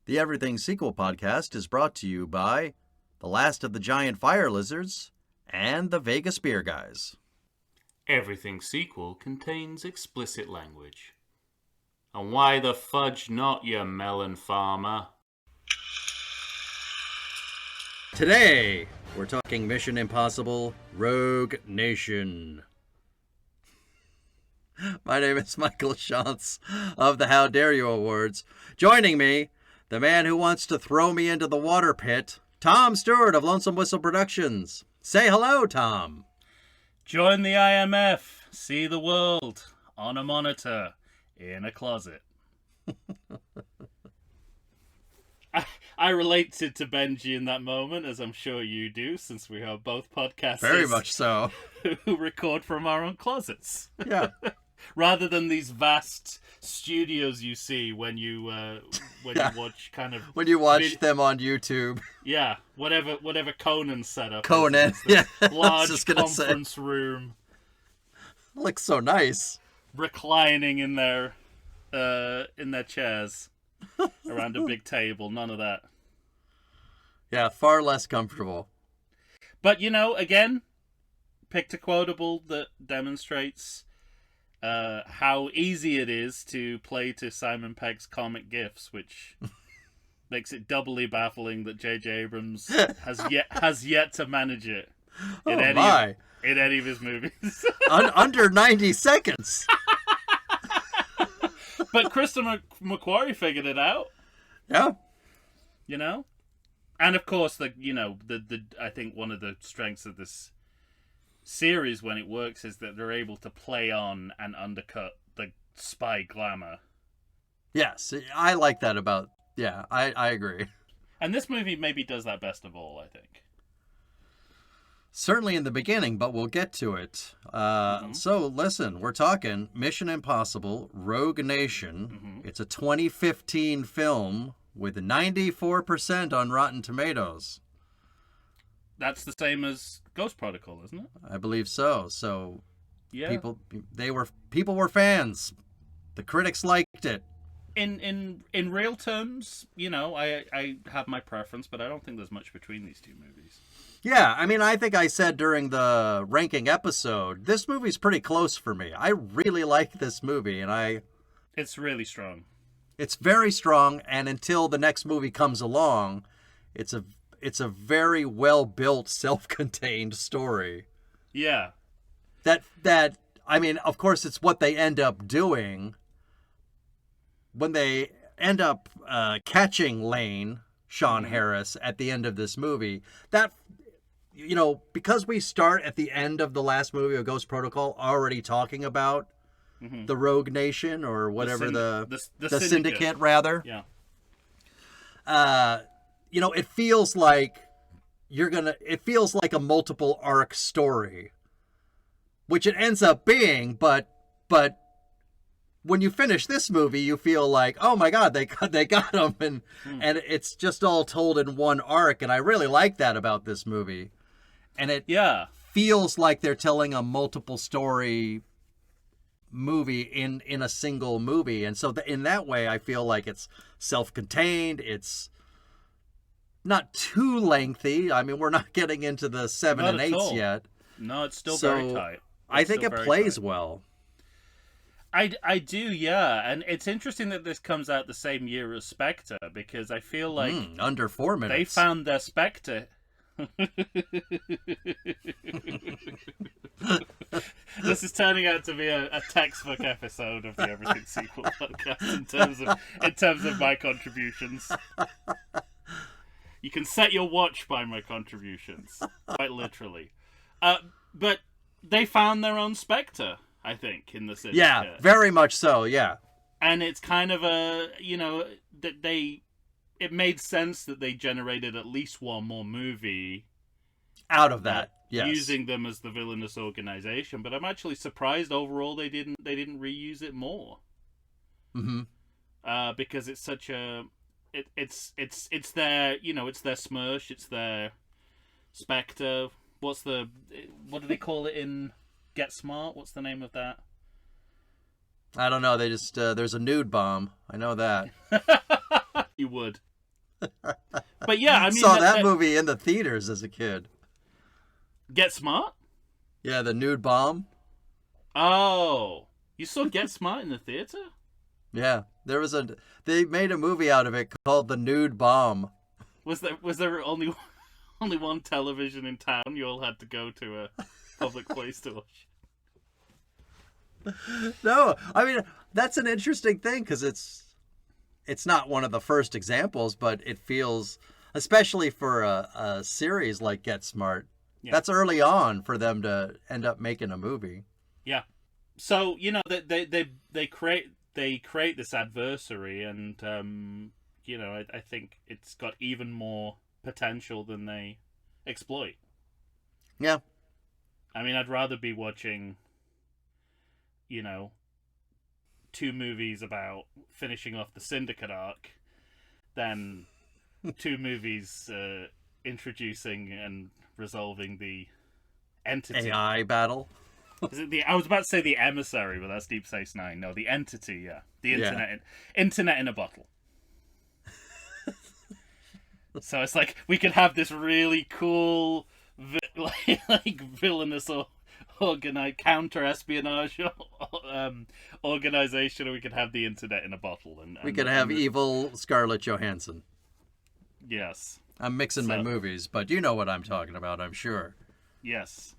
The Everything Sequel podcast is brought to you by The Last of the Giant Fire Lizards and the Vegas Beer Guys. Everything Sequel contains explicit language. And why the fudge not, you melon farmer? Today, we're talking Mission Impossible Rogue Nation. My name is Michael Shantz of the How Dare You Awards. Joining me, the man who wants to throw me into the water pit, Tom Stewart of Lonesome Whistle Productions. Say hello, Tom. Join the IMF. See the world on a monitor in a closet. I related to Benji in that moment, as I'm sure you do, since we are both podcasters. Very much so. Who record from our own closets. Yeah. Rather than these vast studios you see when you you watch kind of when you watch them on YouTube. Yeah, whatever Conan's set up. Conan, yeah. Large conference room. Looks so nice. Reclining in their chairs around a big table. None of that. Yeah, far less comfortable. But again, picked a quotable that demonstrates how easy it is to play to Simon Pegg's comic gifs, which makes it doubly baffling that J.J. Abrams has yet to manage it in any of his movies. Under 90 seconds. But Christopher McQuarrie figured it out. Yeah. And of course, I think one of the strengths of this series when it works is that they're able to play on and undercut the spy glamour. Yes, I like that about... Yeah, I agree. And this movie maybe does that best of all, I think. Certainly in the beginning, but we'll get to it. So, listen, we're talking Mission Impossible Rogue Nation. Mm-hmm. It's a 2015 film with 94% on Rotten Tomatoes. That's the same as Ghost Protocol, isn't it? I believe so. So, yeah. People were fans. The critics liked it. In real terms, I have my preference, but I don't think there's much between these two movies. Yeah, I mean, I think I said during the ranking episode, this movie's pretty close for me. I really like this movie, and It's really strong. It's very strong, and until the next movie comes along, it's a very well-built, self-contained story. Yeah. That I mean, of course, it's what they end up doing when they end up catching Lane, Sean Harris, at the end of this movie. That, because we start at the end of the last movie of Ghost Protocol already talking about the Rogue Nation or whatever the Syndicate, rather. Yeah. It feels like it feels like a multiple arc story, which it ends up being, but when you finish this movie, you feel like, oh my God, they got him, and it's just all told in one arc, and I really like that about this movie, and it feels like they're telling a multiple story movie in a single movie, and so in that way, I feel like it's self-contained. It's not too lengthy. I mean, we're not getting into the 7 and 8s yet. No, it's still very tight. I think it plays well. I do, yeah. And it's interesting that this comes out the same year as Spectre, because I feel like... under 4 minutes. They found their Spectre... This is turning out to be a textbook episode of the Everything Sequel podcast in terms of my contributions. You can set your watch by my contributions, quite literally. But they found their own Spectre, I think, in the Syndicate. Yeah, very much so, yeah. And it's kind of it made sense that they generated at least one more movie out of that, yes, using them as the villainous organization. But I'm actually surprised overall they didn't reuse it more. Mm-hmm. Because it's such a it's their it's their Smirch, it's their Spectre. What do they call it in Get Smart? What's the name of that? I don't know. They just there's a nude bomb. I know that. You would. But yeah, I mean, Saw that movie in the theaters as a kid. Get Smart? Yeah, the nude bomb. Oh, you saw Get Smart in the theater? Yeah, they made a movie out of it called The Nude Bomb. Was there only one television in town? You all had to go to a public place to watch. No, I mean that's an interesting thing because it's not one of the first examples, but it feels, especially for a series like Get Smart, that's early on for them to end up making a movie. Yeah. So they create this adversary, and I think it's got even more potential than they exploit. Yeah. I mean, I'd rather be watching, 2 movies about finishing off the Syndicate arc than 2 movies introducing and resolving the entity. AI battle. Is it I was about to say the emissary, but that's Deep Space Nine. No, the entity, yeah. The internet in a bottle. So it's like we could have this really cool like villainous or counter-espionage organization, or we could have the internet in a bottle. And we could have evil Scarlett Johansson. Yes. I'm mixing my movies, but you know what I'm talking about, I'm sure. Yes.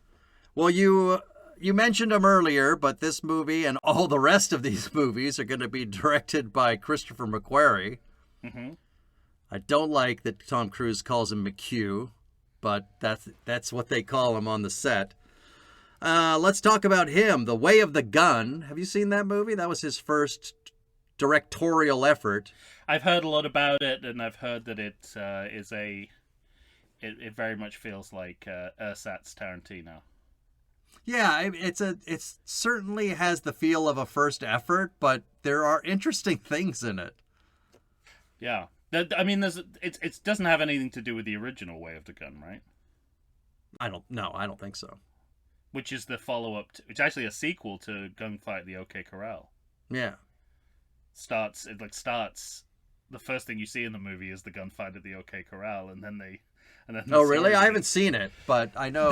Well, you mentioned them earlier, but this movie and all the rest of these movies are going to be directed by Christopher McQuarrie. Mm-hmm. I don't like that Tom Cruise calls him McHugh, but that's what they call him on the set. Let's talk about him, The Way of the Gun. Have you seen that movie? That was his first directorial effort. I've heard a lot about it, and I've heard that it very much feels like Ersatz Tarantino. Yeah, it certainly has the feel of a first effort, but there are interesting things in it. Yeah. I mean, it doesn't have anything to do with the original Way of the Gun, right? I don't think so. Which is the follow-up, which is actually a sequel to Gunfight at the OK Corral. Yeah. The first thing you see in the movie is the gunfight at the OK Corral, and then oh, really? I haven't seen it, but I know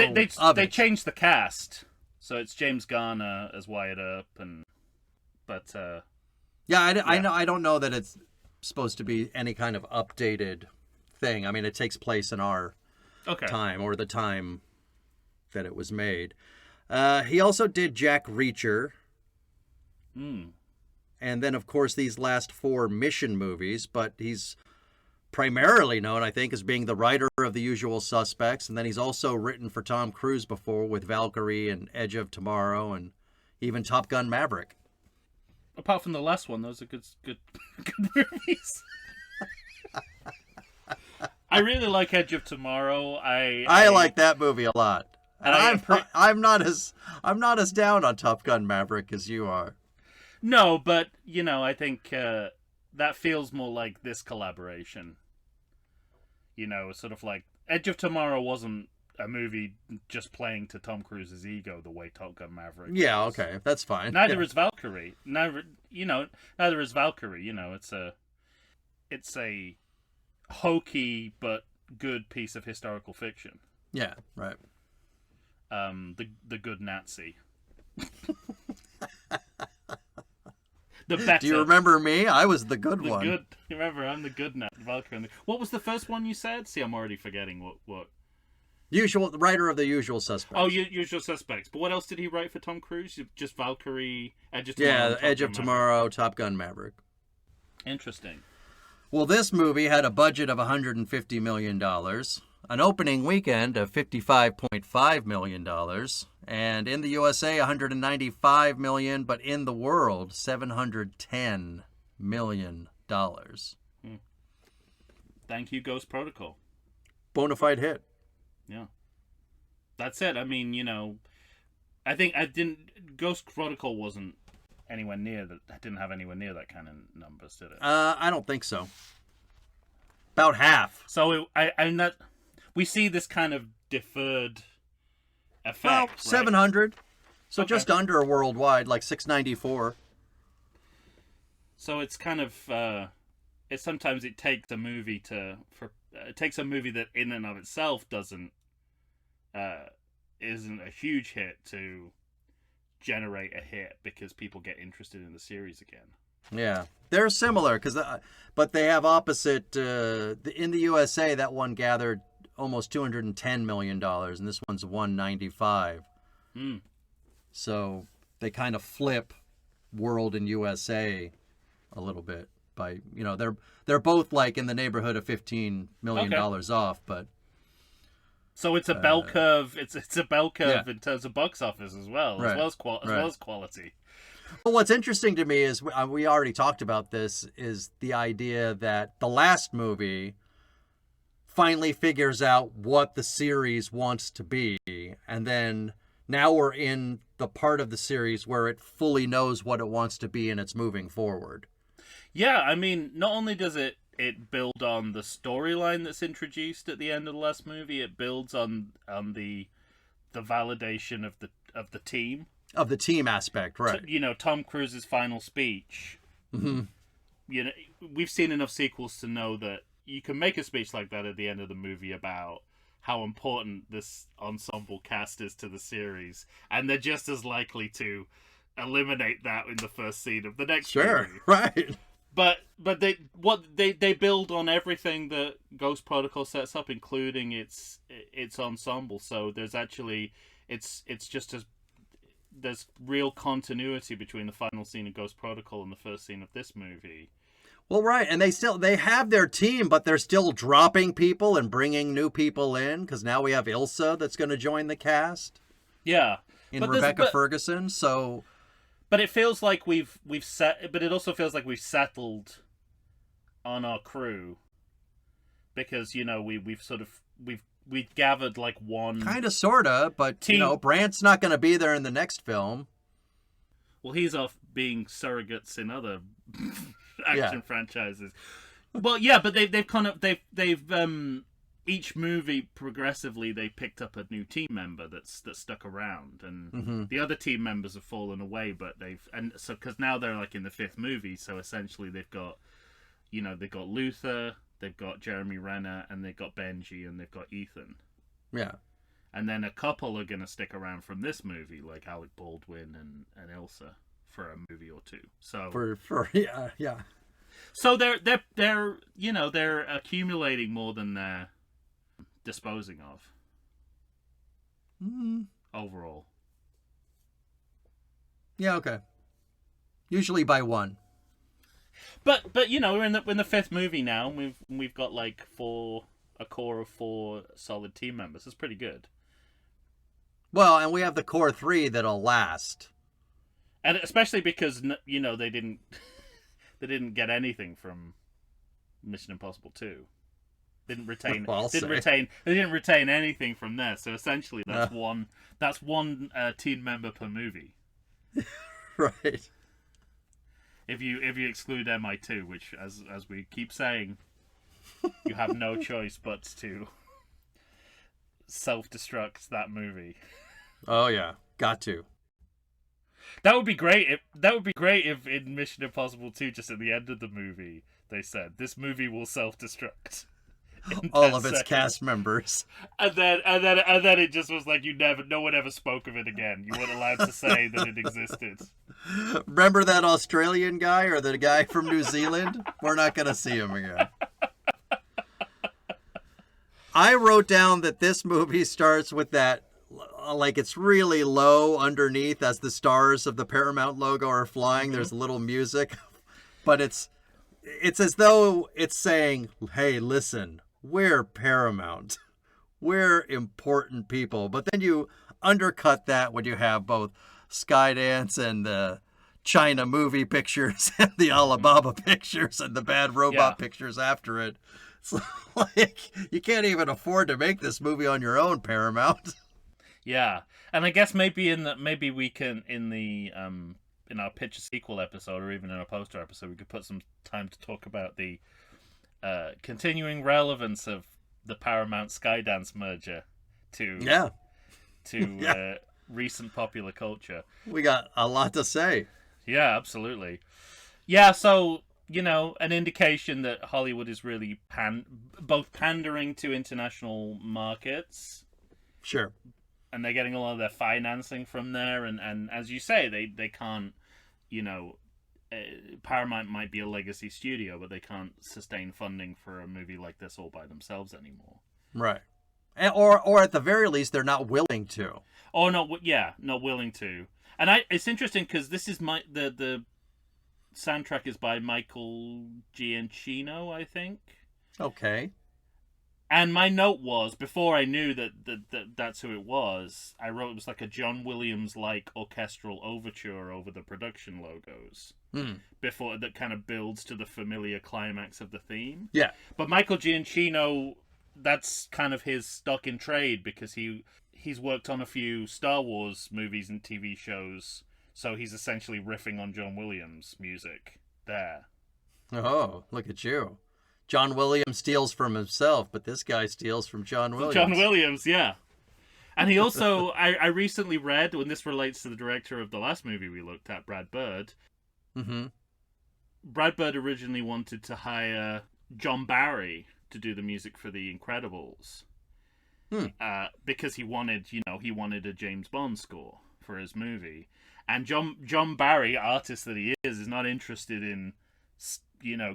they changed the cast, so it's James Garner as Wyatt Earp, I don't know that it's supposed to be any kind of updated thing. I mean, it takes place in our time, or the time that it was made. He also did Jack Reacher. And then, of course, these last 4 Mission movies, but he's primarily known, I think, as being the writer of The Usual Suspects, and then he's also written for Tom Cruise before with Valkyrie and Edge of Tomorrow, and even Top Gun Maverick. Apart from the last one, those are good movies. I really like Edge of Tomorrow. I like that movie a lot, and I'm not as down on Top Gun Maverick as you are. No, but, I think that feels more like this collaboration. Sort of like Edge of Tomorrow wasn't a movie just playing to Tom Cruise's ego the way Top Gun Maverick is. Yeah, okay, that's fine. Neither is Valkyrie. Neither is Valkyrie. It's a hokey but good piece of historical fiction. Yeah, right. The good Nazi. The better. Do you remember me? I was the good one. Good. Remember, I'm the good Valkyrie. What was the first one you said? See, I'm already forgetting what. The writer of The Usual Suspects. Oh, Usual Suspects. But what else did he write for Tom Cruise? Just Valkyrie, Edge of Tomorrow. Yeah, Edge of Tomorrow, Top Gun Maverick. Interesting. Well, this movie had a budget of $150 million, an opening weekend of $55.5 million, and in the USA, $195 million, but in the world, $710 million. Thank you, Ghost Protocol. Bona fide hit. Yeah. That's it. I mean, I think Ghost Protocol wasn't anywhere near that. Didn't have anywhere near that kind of numbers, did it? I don't think so. About half. So I'm not. We see this kind of deferred effect. Well, right? 700. So just under worldwide, like 694. So it's kind of sometimes it takes a movie it takes a movie that in and of itself isn't a huge hit to generate a hit because people get interested in the series again. Yeah, they're similar but they have opposite. In the USA, that one gathered almost $210 million, and this one's 195. So they kind of flip world and USA a little bit by, they're both like in the neighborhood of $15 million off, but. So it's a bell curve. It's a bell curve in terms of box office as well, right. as well as quality. Well, what's interesting to me is we already talked about this, is the idea that the last movie finally figures out what the series wants to be, and then now we're in the part of the series where it fully knows what it wants to be and it's moving forward. Yeah, I mean, not only does it build on the storyline that's introduced at the end of the last movie, it builds on the validation of the team. Of the team aspect, right. Tom Cruise's final speech. Mm-hmm. We've seen enough sequels to know that you can make a speech like that at the end of the movie about how important this ensemble cast is to the series, and they're just as likely to eliminate that in the first scene of the next movie. Sure, right. But they build on everything that Ghost Protocol sets up, including its ensemble. So there's actually it's just as there's real continuity between the final scene of Ghost Protocol and the first scene of this movie. Well, right, and they have their team, but they're still dropping people and bringing new people in, because now we have Ilsa that's going to join the cast. Yeah, Rebecca Ferguson. So, but it feels like we've set. But it also feels like we've settled on our crew, because we've gathered like one kind of sorta, but team. Brant's not going to be there in the next film. Well, he's off being surrogates in other action franchises. Well, yeah, but they've each movie progressively they picked up a new team member that's stuck around, and the other team members have fallen away, but because now they're like in the fifth movie, so essentially they've got Luther, they've got Jeremy Renner, and they've got Benji, and they've got Ethan. Yeah. And then a couple are going to stick around from this movie, like Alec Baldwin and Ilsa, for a movie or two. So yeah. So they're accumulating more than they're disposing of. Overall. Yeah. Okay. Usually by one. But we're in the fifth movie now. We've got like a core of 4 solid team members. That's pretty good. Well, and we have the core 3 that'll last. And especially because they didn't get anything from Mission Impossible 2. They didn't retain anything from there. So essentially that's one team member per movie. Right. If you exclude MI2, which as we keep saying, you have no choice but to self-destruct that movie. Oh yeah, got to. That would be great. If in Mission Impossible 2, just at the end of the movie, they said this movie will self-destruct. All of its cast members. And then it just was like no one ever spoke of it again. You weren't allowed to say that it existed. Remember that Australian guy or the guy from New Zealand? We're not going to see him again. I wrote down that this movie starts with that, like, it's really low underneath as the stars of the Paramount logo are flying. There's a little music, but it's as though it's saying, hey, listen, we're Paramount. We're important people. But then you undercut that when you have both Skydance and the China movie pictures and the Alibaba pictures and the Bad Robot pictures after it. It's like, you can't even afford to make this movie on your own, Paramount. Yeah, and I guess maybe we can in our pitch a sequel episode, or even in a poster episode, we could put some time to talk about the continuing relevance of the Paramount Skydance merger to recent popular culture. We got a lot to say. Yeah, absolutely. Yeah, so an indication that Hollywood is really both pandering to international markets, Sure. and they're getting a lot of their financing from there, and as you say, they can't, Paramount might be a legacy studio, but they can't sustain funding for a movie like this all by themselves anymore. Right. Or at the very least, they're not willing to. Or not willing to. And it's interesting because this is the soundtrack is by Michael Giacchino, I think. Okay. And my note was, before I knew that's who it was, I wrote it was like a John Williams-like orchestral overture over the production logos. Before that kind of builds to the familiar climax of the theme. Yeah. But Michael Giacchino, that's kind of his stock in trade because he's worked on a few Star Wars movies and TV shows, so he's essentially riffing on John Williams' music there. Oh, look at you. John Williams steals from himself, but this guy steals from John Williams. John Williams, yeah. And he also, I recently read, when this relates to the director of the last movie we looked at, Brad Bird. Mm-hmm. Brad Bird originally wanted to hire John Barry to do the music for The Incredibles. Because he wanted a James Bond score for his movie. And John Barry, artist that he is not interested in,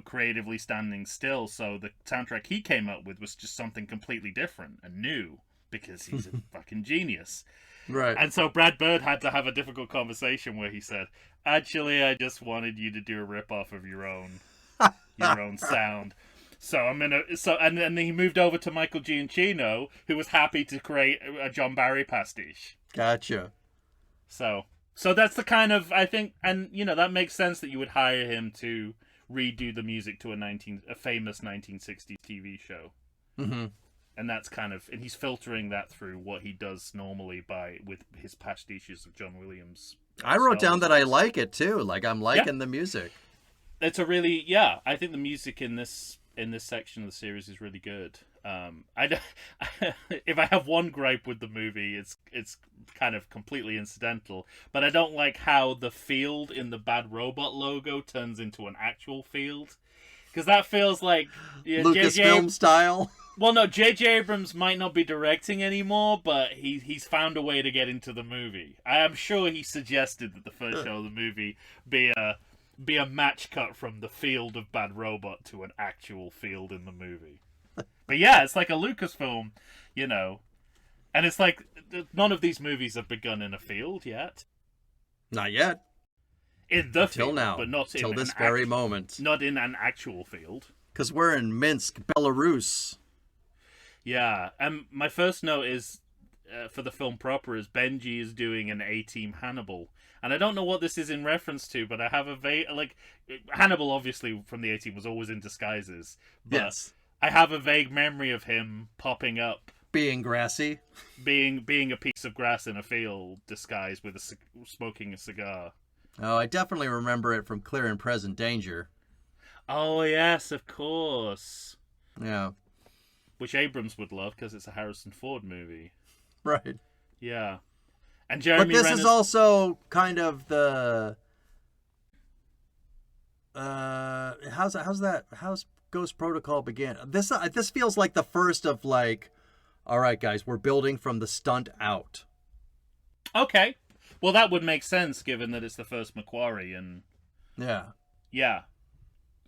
creatively standing still. So the soundtrack he came up with was just something completely different and new because he's a fucking genius. Right. And so Brad Bird had to have a difficult conversation where he said, "Actually, I just wanted you to do a rip-off of your own sound." And then he moved over to Michael Giacchino, who was happy to create a John Barry pastiche. Gotcha. So that's the kind of, I think, and that makes sense that you would hire him to redo the music to a famous 1960s TV show. Mm-hmm. And that's and he's filtering that through what he does normally with his pastiches of John Williams. I wrote down that I like it too. Like I'm liking the music. It's a really, I think the music in this section of the series is really good. If I have one gripe with the movie, it's kind of completely incidental, but I don't like how the field in the Bad Robot logo turns into an actual field, because that feels like Lucasfilm style. Well, no, J.J. Abrams might not be directing anymore, but he's found a way to get into the movie. I am sure he suggested that the first show of the movie be a match cut from the field of Bad Robot to an actual field in the movie. But yeah, it's like a Lucasfilm, and it's like none of these movies have begun in a field yet. Not yet. In the Till field, now, but not till in this very moment. Not in an actual field. Because we're in Minsk, Belarus. Yeah, and my first note is for the film proper is Benji is doing an A-Team Hannibal. And I don't know what this is in reference to, but I have a Hannibal obviously from the A-Team was always in disguises. But Yes. I have a vague memory of him popping up. Being grassy. Being a piece of grass in a field disguised with smoking a cigar. Oh, I definitely remember it from Clear and Present Danger. Oh, yes, of course. Yeah. Which Abrams would love because it's a Harrison Ford movie. Right. Yeah. And Jeremy But this Renner's... is also kind of the... How's Ghost Protocol begin? This feels like the first of all right, guys, we're building from the stunt out. Okay. Well, that would make sense given that it's the first Macquarie and... Yeah. Yeah.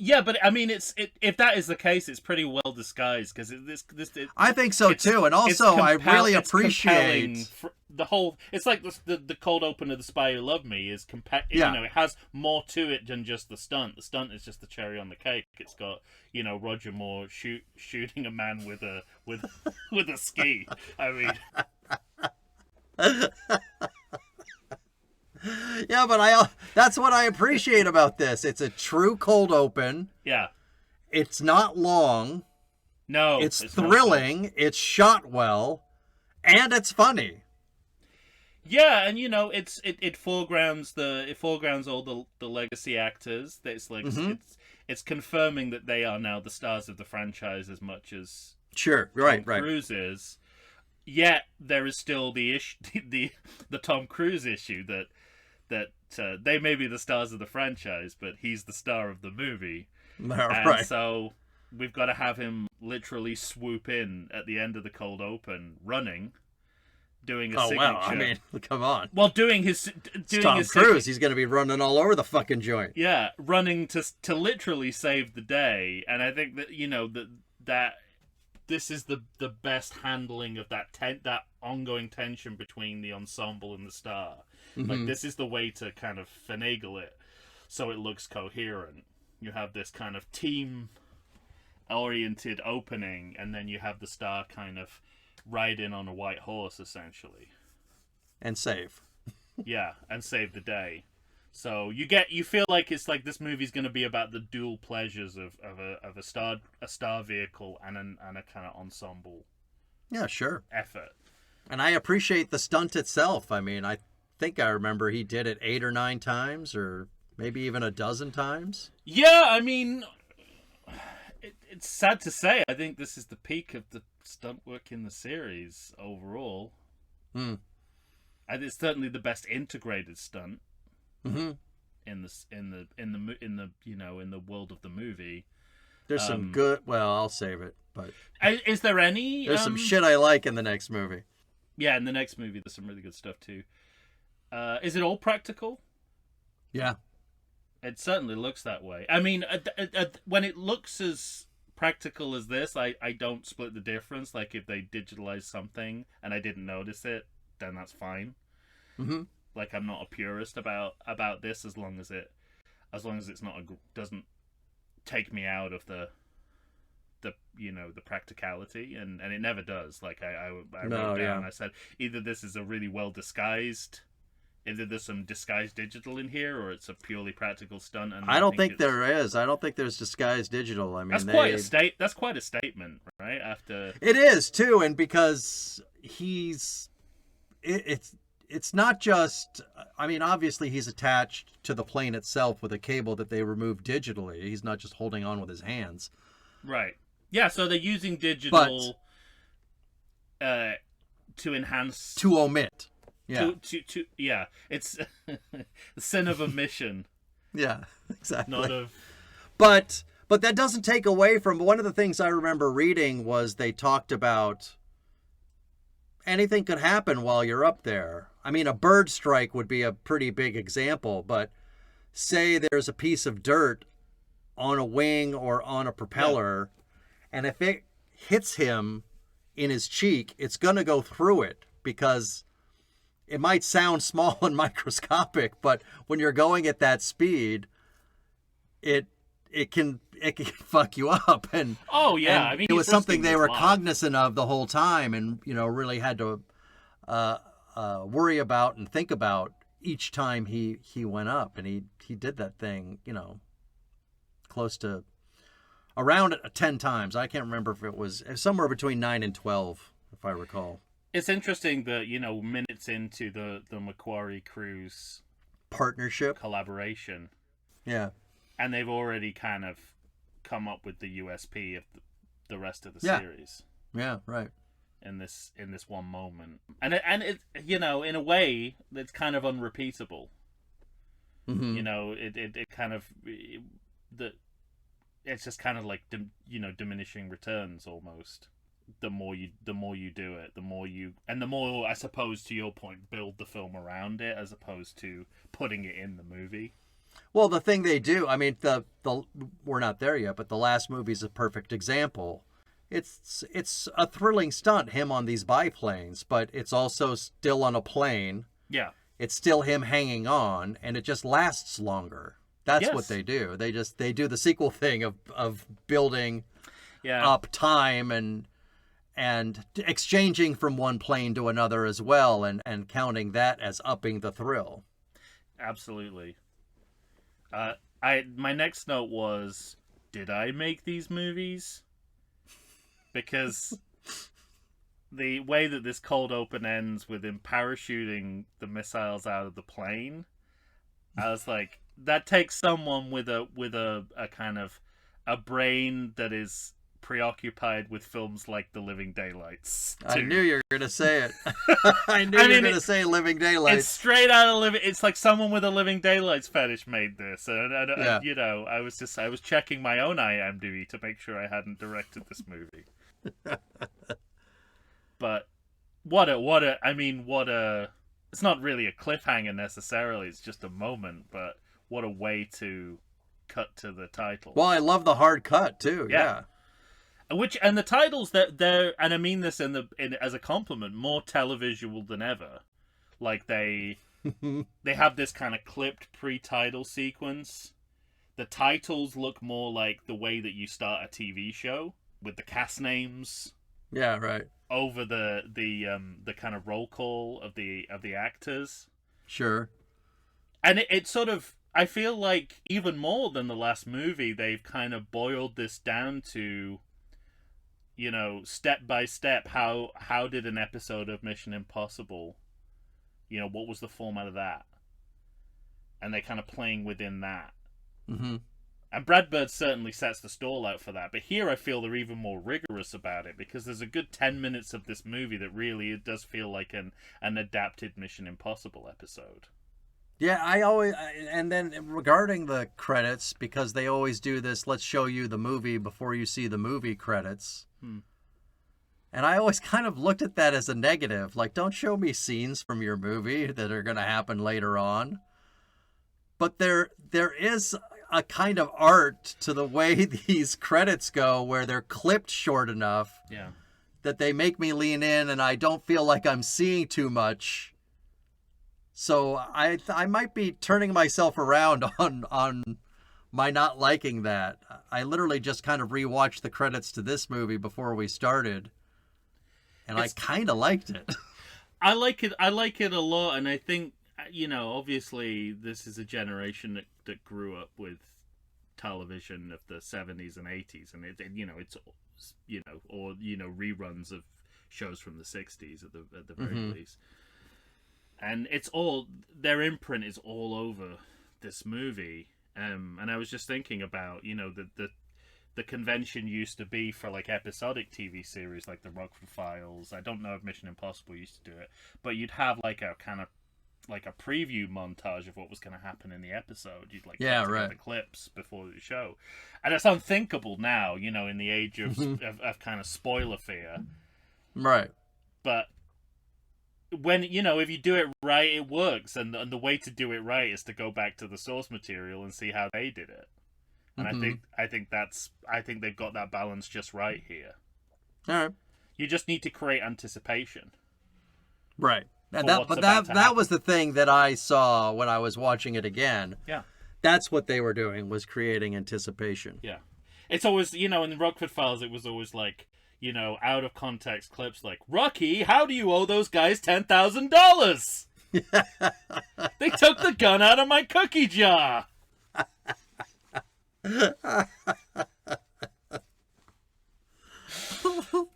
Yeah, but I mean, if that is the case, it's pretty well disguised because I think so too, and also I really appreciate the whole. It's like the cold open of The Spy Who Loved Me is it has more to it than just the stunt. The stunt is just the cherry on the cake. It's got Roger Moore shooting a man with a ski. I mean. Yeah, but that's what I appreciate about this. It's a true cold open. Yeah. It's not long. No. It's thrilling. It's shot well. And it's funny. Yeah, and it foregrounds all the legacy actors. It's like it's confirming that they are now the stars of the franchise as much as Tom Cruise is. Yet there is still the issue, the Tom Cruise issue that that they may be the stars of the franchise, but he's the star of the movie. And Right. so we've got to have him literally swoop in at the end of the cold open, running, doing a Oh signature. wow! I mean, come on. well, doing his It's Tom Cruise. He's going to be running all over the fucking joint. yeah, running to literally save the day. And I think that that this is the best handling of that that ongoing tension between the ensemble and the star. Like, this is the way to kind of finagle it so it looks coherent. You have this kind of team oriented opening, and then you have the star kind of ride in on a white horse, essentially. And save. Yeah, and save the day. So you feel like it's like this movie's going to be about the dual pleasures of a star vehicle and a kind of ensemble Yeah, sure. effort. And I appreciate the stunt itself. I mean, I think I remember he did it 8 or 9 times, or maybe even a dozen times. Yeah, I mean, it's sad to say. I think this is the peak of the stunt work in the series overall. Hmm. And it's certainly the best integrated stunt Mm-hmm. in the world of the movie. There's some good. Well, I'll save it. But Is there any? there's some shit I like in the next movie. Yeah, in the next movie, there's some really good stuff too. Is it all practical? Yeah. It certainly looks that way. I mean, when it looks as practical as this, I don't split the difference. Like, if they digitalize something and I didn't notice it, then that's fine. Mm-hmm. Like, I'm not a purist about this as long as it's not doesn't take me out of the practicality, and it never does. Like, I wrote down, I said either this is a really well disguised, either there's some disguised digital in here, or it's a purely practical stunt. And I don't think there is. I don't think there's disguised digital. I mean, that's quite a statement, right? After it is too, and because it's not just. I mean, obviously he's attached to the plane itself with a cable that they removed digitally. He's not just holding on with his hands. Right. Yeah. So they're using digital to enhance, to omit. Yeah. To yeah. It's the sin of omission. Yeah. Exactly. Not of. But that doesn't take away from one of the things I remember reading was they talked about anything could happen while you're up there. I mean, a bird strike would be a pretty big example, but say there's a piece of dirt on a wing or on a propeller, and if it hits him in his cheek, it's going to go through it, because it might sound small and microscopic, but when you're going at that speed, it can fuck you up. And oh yeah, and I mean, it was something they were live. cognizant of the whole time, and really had to worry about and think about each time he went up. And he did that thing, close to around 10 times. I can't remember if it was somewhere between 9 and 12, if I recall. It's interesting that minutes into the Macquarie Cruise Partnership collaboration, yeah, and they've already kind of come up with the USP of the rest of the series. Yeah, right. In this one moment, and it in a way that's kind of unrepeatable. Mm-hmm. It kind of it's just kind of like diminishing returns almost. The more you do it, the more I suppose, to your point, build the film around it as opposed to putting it in the movie. Well, the thing they do, I mean, the we're not there yet, but the last movie is a perfect example. It's a thrilling stunt, him on these biplanes, but it's also still on a plane. Yeah. It's still him hanging on, and it just lasts longer. That's Yes. what they do. They do the sequel thing of building Yeah. up time and exchanging from one plane to another as well, and counting that as upping the thrill. Absolutely. My next note was, did I make these movies? Because the way that this cold open ends with him parachuting the missiles out of the plane, I was like, that takes someone with a kind of a brain that is preoccupied with films like The Living Daylights. I knew you were going to say it. I knew you were going to say Living Daylights. It's straight out of Living. It's like someone with a Living Daylights fetish made this, and Yeah. you know, I was checking my own IMDb to make sure I hadn't directed this movie. But what a it's not really a cliffhanger necessarily, it's just a moment, but what a way to cut to the title. Well, I love the hard cut too. Yeah. And the titles that they're, and I mean this as a compliment, more televisual than ever. Like they have this kind of clipped pre-title sequence. The titles look more like the way that you start a TV show with the cast names. Yeah, right. Over the kind of roll call of the actors. Sure. And it sort of, I feel like even more than the last movie, they've kind of boiled this down to, you know, step by step, how did an episode of Mission Impossible, you know, what was the format of that? And they're kind of playing within that. Mm-hmm. And Brad Bird certainly sets the stall out for that. But here I feel they're even more rigorous about it, because there's a good 10 minutes of this movie that really, it does feel like an adapted Mission Impossible episode. Yeah, and then regarding the credits, because they always do this, let's show you the movie before you see the movie credits. And I always kind of looked at that as a negative. Like, don't show me scenes from your movie that are going to happen later on. But there is a kind of art to the way these credits go, where they're clipped short enough that they make me lean in and I don't feel like I'm seeing too much. So I might be turning myself around on my not liking that. I literally just kind of rewatched the credits to this movie before we started, and I kind of liked it. I like it a lot, and I think, you know, obviously this is a generation that grew up with television of the 70s and 80s, and it's you know, or, you know, reruns of shows from the 60s at the very least. And it's all, their imprint is all over this movie. And I was just thinking about, you know, the convention used to be for like episodic TV series like the Rockford Files. I don't know if Mission Impossible used to do it, but you'd have like a kind of like a preview montage of what was going to happen in the episode. You'd like the clips before the show, and it's unthinkable now, you know, in the age of kind of spoiler fear. Right. But when, you know, if you do it right, it works, and the way to do it right is to go back to the source material and see how they did it. And I think they've got that balance just right here. All right. You just need to create anticipation. Right. That was the thing that I saw when I was watching it again. Yeah. That's what they were doing, was creating anticipation. Yeah. It's always, you know, in the Rockford Files, it was always like, you know, out of context clips like, Rocky, how do you owe those guys $10,000? They took the gun out of my cookie jar.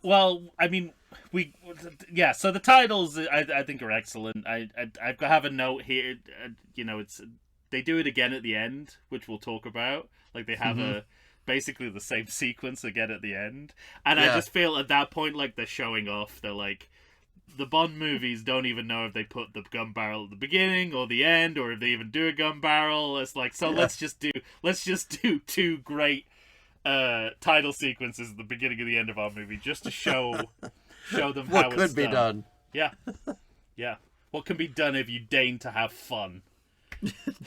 Well, I mean, so the titles I think are excellent. I have a note here, you know, they do it again at the end, which we'll talk about. Like, they have basically the same sequence again at the end. And I just feel at that point like they're showing off. They're like, the Bond movies don't even know if they put the gun barrel at the beginning or the end, or if they even do a gun barrel. It's like, so let's just do two great title sequences at the beginning and the end of our movie, just to show them what how could it's be done. Yeah. What can be done if you deign to have fun?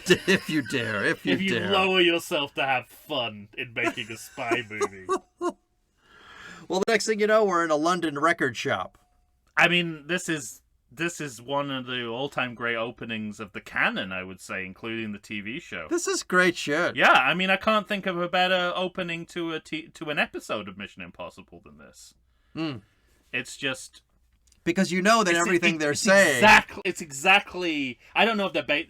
If you dare. If you lower yourself to have fun in making a spy movie. Well, the next thing you know, we're in a London record shop. I mean, this is one of the all-time great openings of the canon, I would say, including the TV show. This is great shit. Yeah, I mean, I can't think of a better opening to an episode of Mission Impossible than this. It's just, because you know that everything they're saying. It's exactly. I don't know if they're.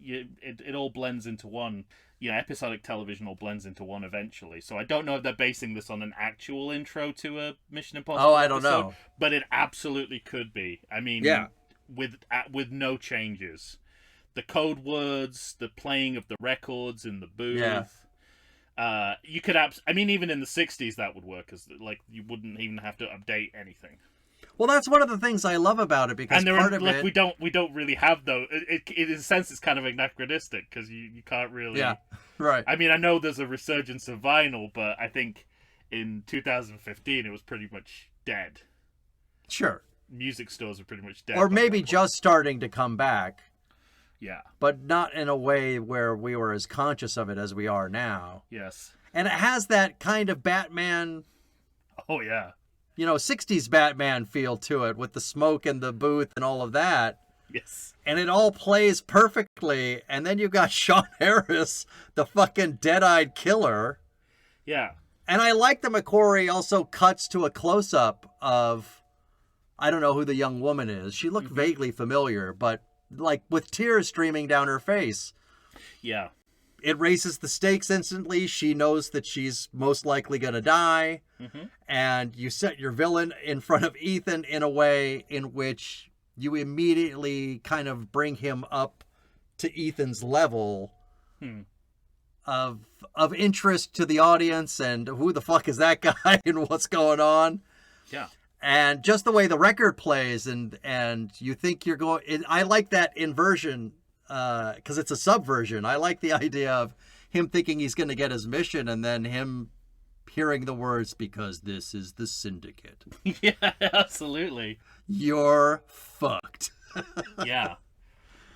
It all blends into one. You know, episodic television all blends into one eventually. So I don't know if they're basing this on an actual intro to a Mission Impossible. Oh, I don't know. But it absolutely could be. I mean, with no changes, the code words, the playing of the records in the booth. You could I mean, even in the 60s that would work, as like you wouldn't even have to update anything. Well, that's one of the things I love about it, because And there part are, of like, it, we don't really have those. In a sense, it's kind of anachronistic because you can't really. yeah, right, I mean, I know there's a resurgence of vinyl, but I think in 2015 it was pretty much dead. sure, Music stores are pretty much dead. or by maybe that point. just starting to come back, Yeah. but not in a way where we were as conscious of it as we are now. Yes. And it has that kind of Batman, Oh yeah. 60s Batman feel to it, with the smoke and the booth and all of that. Yes. And it all plays perfectly. And then you got Sean Harris, the fucking dead-eyed killer. Yeah. And I like that McQuarrie also cuts to a close-up of, I don't know who the young woman is. She looked vaguely familiar, but like with tears streaming down her face. Yeah. It raises the stakes instantly. She knows that she's most likely going to die. Mm-hmm. And you set your villain in front of Ethan in a way in which you immediately kind of bring him up to Ethan's level of interest to the audience, and who the fuck is that guy and what's going on. Yeah. And just the way the record plays, and you think you're going... I like that inversion, because it's a subversion. I like the idea of him thinking he's going to get his mission, and then him hearing the words, "Because this is the Syndicate." Yeah, absolutely. You're fucked. Yeah.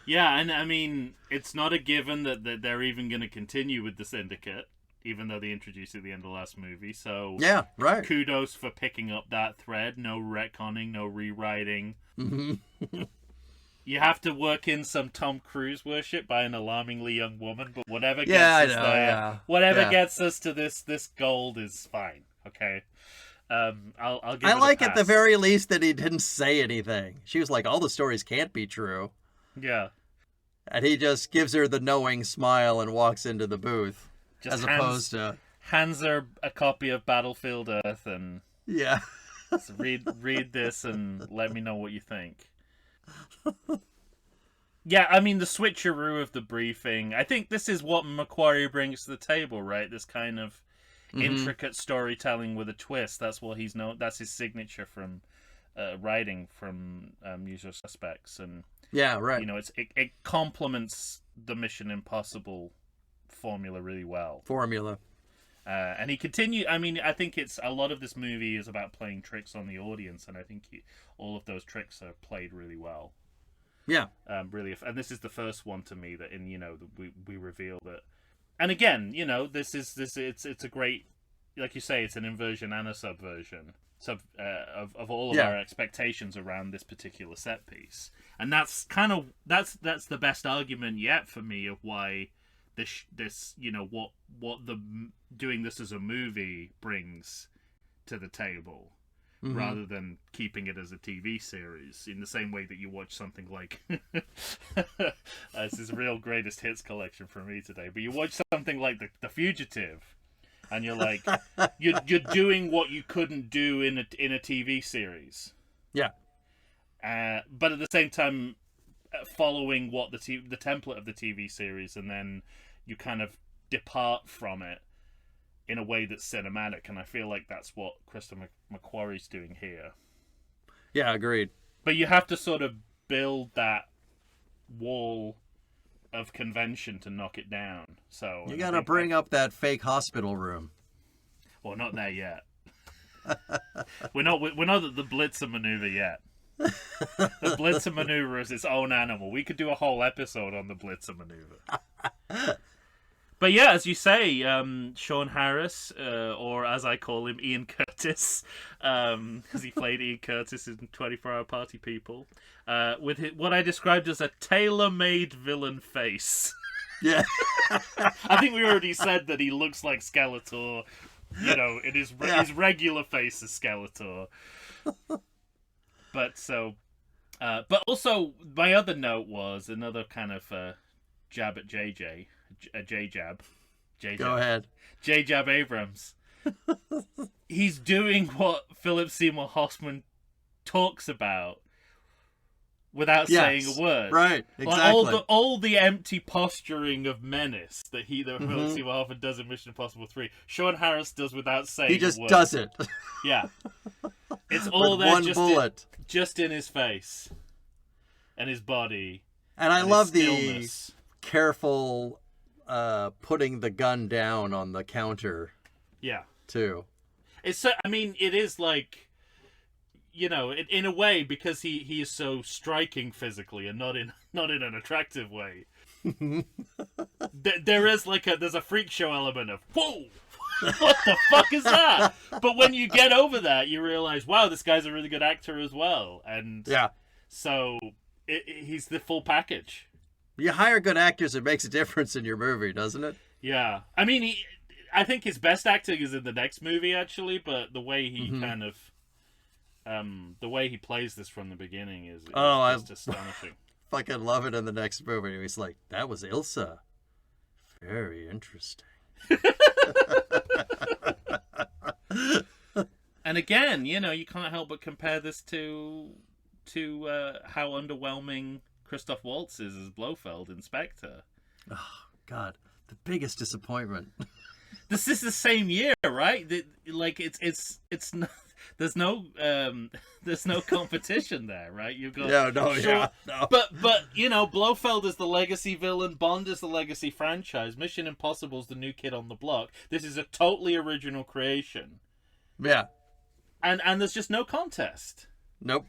Yeah, and I mean, it's not a given that they're even going to continue with the Syndicate, even though they introduced it at the end of the last movie. So Yeah, right. kudos for picking up that thread. No retconning, no rewriting. Mm-hmm. You have to work in some Tom Cruise worship by an alarmingly young woman, but whatever gets Yeah, I us know, there, yeah. whatever Yeah. gets us to this gold is fine. Okay, I'll give. I it like a at the pass. very least that he didn't say anything. She was like, all the stories can't be true. Yeah, And he just gives her the knowing smile and walks into the booth. just as opposed to... hands her a copy of Battlefield Earth and Yeah. so read this and let me know what you think. Yeah, I mean, the switcheroo of the briefing. I think this is what McQuarrie brings to the table, right? This kind of intricate storytelling with a twist. That's what he's known. That's his signature from writing from Usual Suspects, and Yeah, right. you know, it complements the Mission Impossible formula really well. Formula. And he continued. I mean, I think it's a lot of this movie is about playing tricks on the audience, and I think all of those tricks are played really well. Yeah. Really, and this is the first one to me that, we reveal that. And again, it's a great, like you say, it's an inversion and a subversion of all of our expectations around this particular set piece, and that's the best argument yet for me of why this what the doing this as a movie brings to the table. Mm-hmm. Rather than keeping it as a TV series, in the same way that you watch something like this is real greatest hits collection for me today. But you watch something like the Fugitive, and you're like, you're doing what you couldn't do in a TV series. Yeah. But at the same time, following what the template of the TV series, and then you kind of depart from it in a way that's cinematic, and I feel like that's what Christopher McQuarrie's doing here. Yeah, agreed. But you have to sort of build that wall of convention to knock it down. So You gotta bring up that fake hospital room. Well, not there yet. we're not at the Blitzer maneuver yet. The Blitzer maneuver is its own animal. We could do a whole episode on the Blitzer maneuver. But yeah, as you say, Sean Harris, or as I call him, Ian Curtis, because he played Ian Curtis in 24-Hour Party People, with what I described as a tailor-made villain face. Yeah. I think we already said that he looks like Skeletor, in his regular face is Skeletor. But also, my other note was another kind of jab at JJ. J-Jab. Go ahead. J-Jab Abrams. He's doing what Philip Seymour Hoffman talks about without Yes. saying a word. Right, Like exactly. all the empty posturing of menace that Philip Mhm. Seymour Hoffman does in Mission Impossible 3, Sean Harris does without saying He just a word. does it Yeah. It's all with there one bullet. just in his face and his body. And I and love his the stillness. careful putting the gun down on the counter Yeah. too. It's so, I mean, it is like, you know, in a way, because he is so striking physically and not in an attractive way. There is there's a freak show element of whoa, what the fuck is that? But when you get over that, you realize, wow, this guy's a really good actor as well, and Yeah. so he's the full package. You hire good actors, it makes a difference in your movie, doesn't it? Yeah, I mean, I think his best acting is in the next movie, actually, but the way he kind of, the way he plays this from the beginning is just astonishing. Fucking love it in the next movie. He's like, that was Ilsa. Very interesting. And again, you know, you can't help but compare this to how underwhelming Christoph Waltz is as Blofeld in Spectre. Oh, God. The biggest disappointment. This is the same year, right? Like it's not, there's no competition there, right? You've got No. But you know, Blofeld is the legacy villain, Bond is the legacy franchise, Mission Impossible's the new kid on the block. This is a totally original creation. Yeah. And there's just no contest. Nope.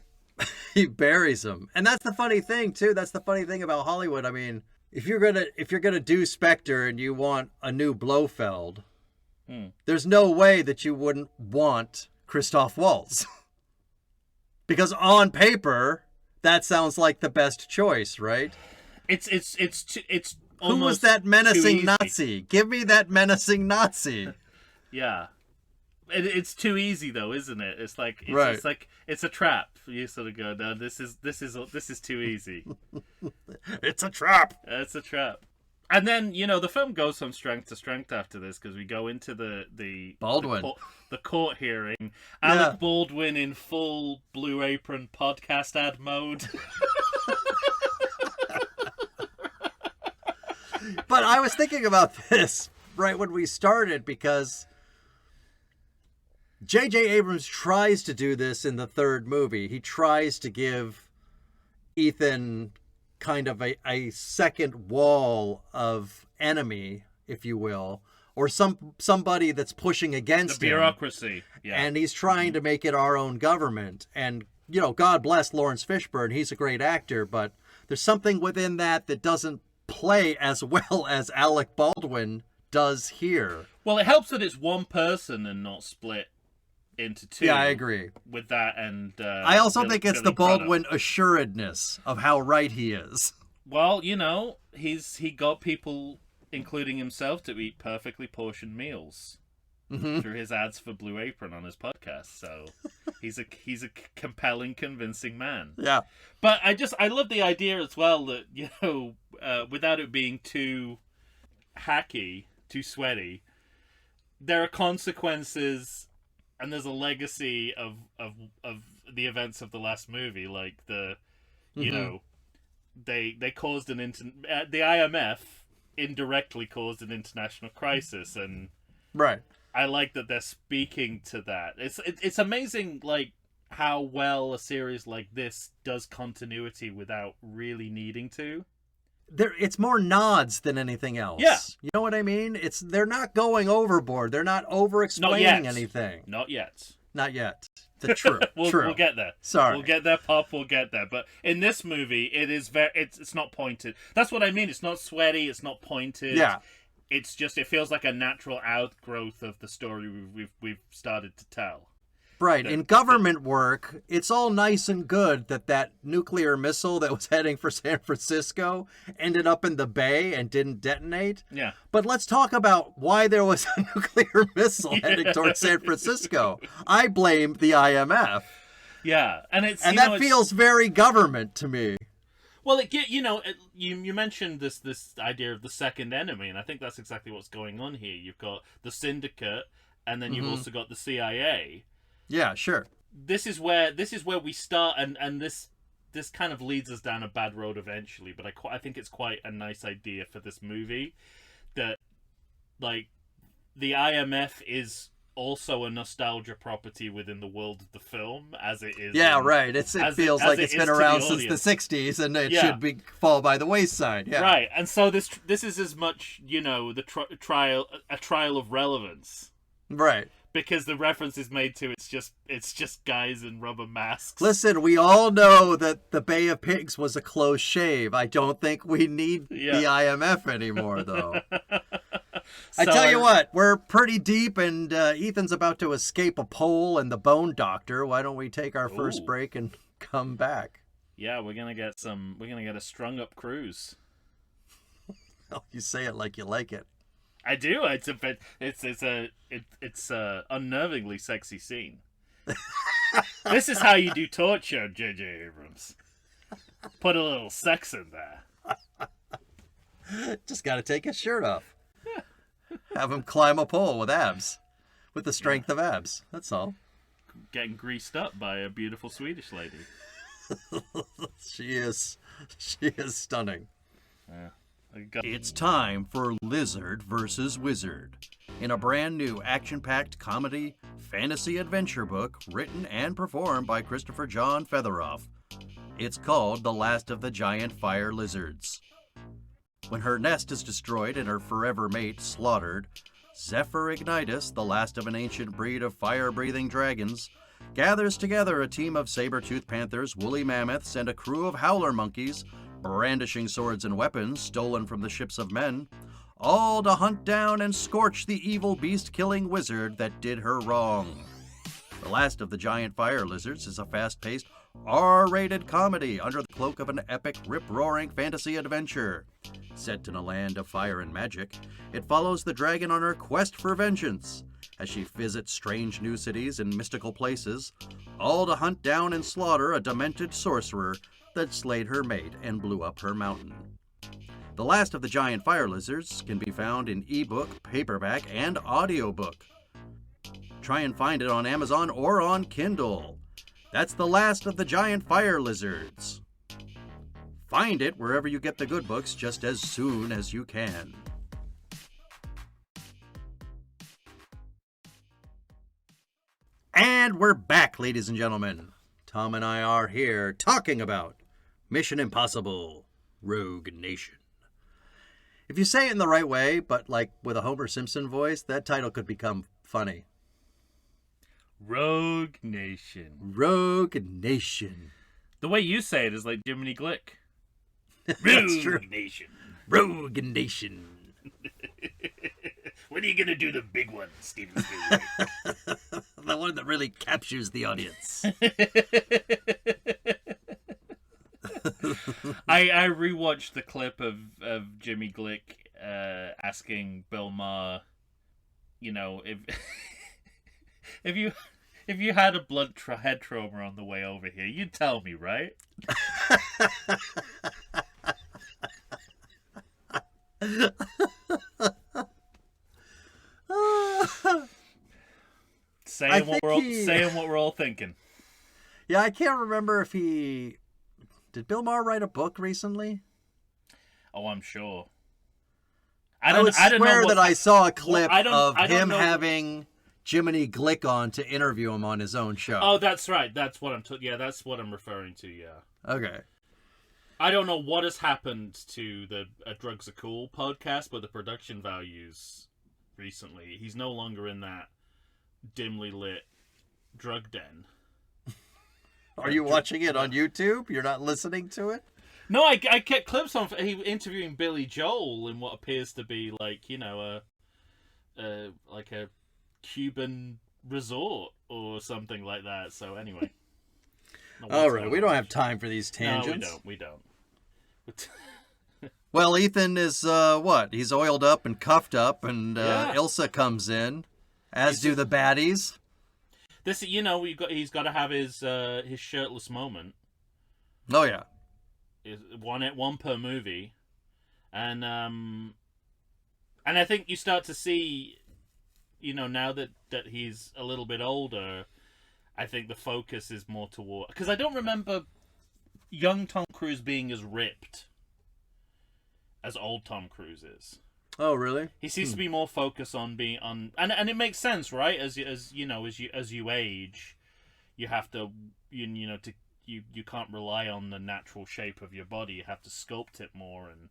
He buries him. And that's the funny thing too. That's the funny thing about Hollywood. I mean, if you're gonna do Spectre and you want a new Blofeld, there's no way that you wouldn't want Christoph Waltz. Because on paper, that sounds like the best choice, right? It's Who was that menacing Nazi? Give me that menacing Nazi. Yeah. It's too easy though, isn't it? It's like Right. It's like it's a trap. You sort of go, no, this is too easy. It's a trap. It's a trap. And then, you know, the film goes from strength to strength after this because we go into the Baldwin. the court hearing. Alec Baldwin in full Blue Apron podcast ad mode. But I was thinking about this right when we started because J.J. Abrams tries to do this in the third movie. He tries to give Ethan kind of a second wall of enemy, if you will, or somebody that's pushing against The bureaucracy. Yeah. And he's trying to make it our own government. And, you know, God bless Lawrence Fishburne. He's a great actor, but there's something within that doesn't play as well as Alec Baldwin does here. Well, it helps that it's one person and not split into two. Yeah, I agree. With that, and I also think it's the Billy Baldwin assuredness of how right he is. Well, you know, he got people, including himself, to eat perfectly portioned meals through his ads for Blue Apron on his podcast. So he's a compelling, convincing man. Yeah. But I love the idea as well that, you know, without it being too hacky, too sweaty, there are consequences. And there's a legacy of the events of the last movie, like you know, they caused the IMF indirectly caused an international crisis, and Right. I like that they're speaking to that. It's amazing, like how well a series like this does continuity without really needing to. It's more nods than anything else. Yeah. You know what I mean? They're not going overboard. They're not over-explaining anything. Not yet. Not yet. True. We'll get there. Sorry. We'll get there, Pop. We'll get there. But in this movie, it's not pointed. That's what I mean. It's not sweaty. It's not pointed. Yeah. It's just, it feels like a natural outgrowth of the story we've started to tell. Right. In government work, it's all nice and good that nuclear missile that was heading for San Francisco ended up in the bay and didn't detonate. Yeah. But let's talk about why there was a nuclear missile heading towards San Francisco. I blame the IMF. Yeah. And that feels very government to me. Well, you mentioned this idea of the second enemy, and I think that's exactly what's going on here. You've got the syndicate, and then you've also got the CIA. Yeah, sure. This is where we start, and this this kind of leads us down a bad road eventually, but I think it's quite a nice idea for this movie that, like, the IMF is also a nostalgia property within the world of the film, as it is. Yeah, right. It feels like it's been around since the 60s, and it should fall by the wayside. Yeah. Right, and so this is as much, the trial of relevance. Right. Because the reference is made to it's just guys in rubber masks. Listen, we all know that the Bay of Pigs was a close shave. I don't think we need the IMF anymore, though. I tell you what, we're pretty deep, and Ethan's about to escape a pole and the Bone Doctor. Why don't we take our first break and come back? Yeah, we're gonna get a strung up cruise. Oh, you say it like you like it. I do. It's a unnervingly sexy scene. This is how you do torture, J.J. Abrams. Put a little sex in there. Just got to take his shirt off. Have him climb a pole with abs, with the strength of abs. That's all. Getting greased up by a beautiful Swedish lady. She is stunning. Yeah. It's time for Lizard vs. Wizard, in a brand new action-packed comedy fantasy adventure book written and performed by Christopher John Featheroff. It's called The Last of the Giant Fire Lizards. When her nest is destroyed and her forever mate slaughtered, Zephyr Ignitus, the last of an ancient breed of fire-breathing dragons, gathers together a team of saber-toothed panthers, woolly mammoths, and a crew of howler monkeys, brandishing swords and weapons stolen from the ships of men, all to hunt down and scorch the evil beast-killing wizard that did her wrong. The Last of the Giant Fire Lizards is a fast-paced, R-rated comedy under the cloak of an epic, rip-roaring fantasy adventure. Set in a land of fire and magic, it follows the dragon on her quest for vengeance, as she visits strange new cities and mystical places, all to hunt down and slaughter a demented sorcerer that slayed her mate and blew up her mountain. The Last of the Giant Fire Lizards can be found in ebook, paperback, and audiobook. Try and find it on Amazon or on Kindle. That's The Last of the Giant Fire Lizards. Find it wherever you get the good books just as soon as you can. And we're back, ladies and gentlemen. Tom and I are here talking about Mission Impossible: Rogue Nation. If you say it in the right way, but like with a Homer Simpson voice, that title could become funny. Rogue Nation. Rogue Nation. The way you say it is like Jiminy Glick. Rogue Nation. Rogue Nation. When are you gonna do the big one, Steven Spielberg? The one that really captures the audience. I rewatched the clip of Jimmy Glick asking Bill Maher, if you had a blunt head trauma on the way over here, you'd tell me, right? Saying what we're all thinking. Yeah, I can't remember if did Bill Maher write a book recently? Oh, I'm sure. I swear that I saw a clip of him having Jiminy Glick on to interview him on his own show. Oh, that's right. That's what that's what I'm referring to. Yeah. Okay. I don't know what has happened to the Drugs Are Cool podcast, but the production values recently. He's no longer in that dimly lit drug den. Are you watching it on YouTube? You're not listening to it? No, I get clips on he interviewing Billy Joel in what appears to be like a Cuban resort or something like that. So anyway. All right, we don't have time for these tangents. No, we don't. Well, Ethan is he's oiled up and cuffed up, and Ilsa comes in, as do the baddies. This, he's got to have his shirtless moment. Oh yeah, one per movie, and I think you start to see, now that he's a little bit older, I think the focus is more toward, because I don't remember young Tom Cruise being as ripped as old Tom Cruise is. Oh, really? He seems to be more focused on being on, and it makes sense, right? As you age, you have to you can't rely on the natural shape of your body. You have to sculpt it more and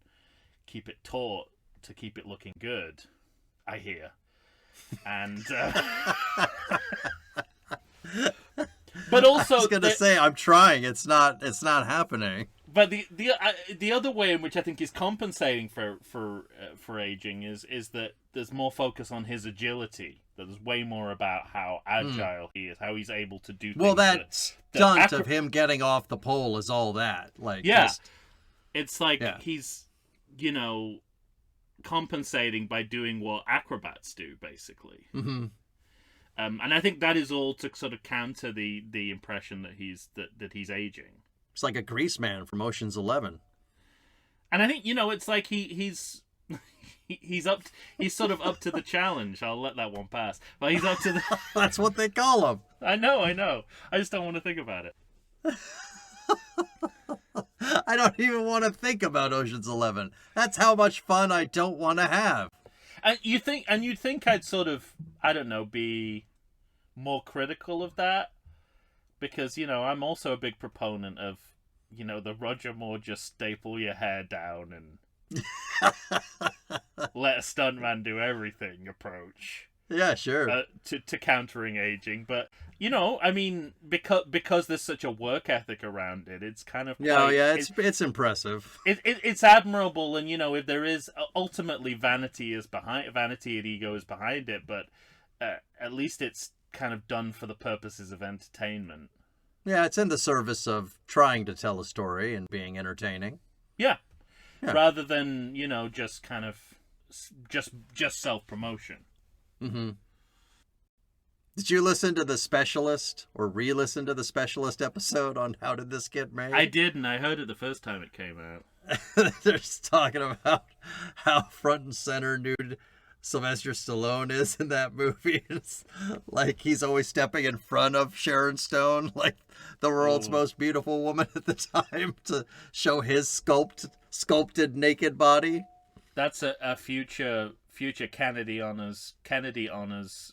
keep it taut to keep it looking good. I hear, and but also I was gonna say I'm trying. It's not happening. But the other way in which I think he's compensating for aging is that there's more focus on his agility. That there's way more about how agile he is, how he's able to do things. Well, that stunt of him getting off the pole is all that. Like, yeah, it's like he's compensating by doing what acrobats do, basically. Mm-hmm. And I think that is all to sort of counter the impression that he's aging. It's like a grease man from Ocean's 11. And I think it's like he's sort of up to the challenge. I'll let that one pass. But he's up to the. That's what they call him. I know. I just don't want to think about it. I don't even want to think about Ocean's 11. That's how much fun I don't want to have. And you'd think I'd sort of, I don't know, be more critical of that, because I'm also a big proponent of the Roger Moore just staple your hair down and let a stuntman do everything approach. Yeah, sure. To countering aging, but I mean, because there's such a work ethic around it, it's kind of it's impressive. It's admirable, and if there is ultimately vanity and ego is behind it, but at least it's kind of done for the purposes of entertainment. Yeah, it's in the service of trying to tell a story and being entertaining. Yeah. Rather than just kind of just self-promotion. Mm-hmm. Did you listen to The Specialist or re-listen to The Specialist episode on How Did This Get Made? I did, and I heard it the first time it came out. They're just talking about how front and center nude Sylvester Stallone is in that movie. It's like he's always stepping in front of Sharon Stone, like the world's most beautiful woman at the time, to show his sculpted naked body. That's a future Kennedy honors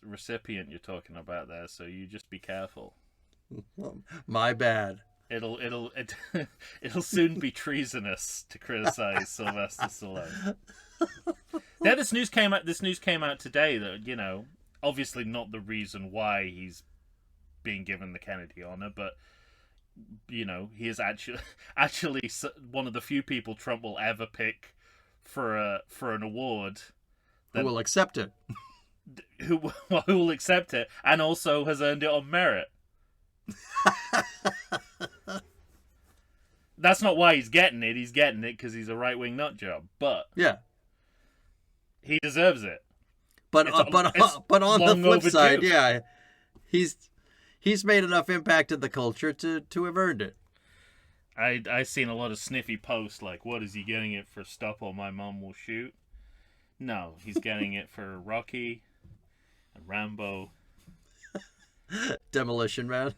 recipient you're talking about there, so you just be careful. My bad. It'll soon be treasonous to criticize Sylvester Stallone. Yeah, this news came out today that obviously not the reason why he's being given the Kennedy honor, but he is actually one of the few people Trump will ever pick for an award. Who will accept it? Who will accept it, and also has earned it on merit. That's not why he's getting it. He's getting it because he's a right-wing nut job. But yeah, he deserves it. But on the flip side, yeah, he's made enough impact in the culture to have earned it. I've seen a lot of sniffy posts like, "What is he getting it for? Stop or my mom will shoot." No, he's getting it for Rocky and Rambo. Demolition Man.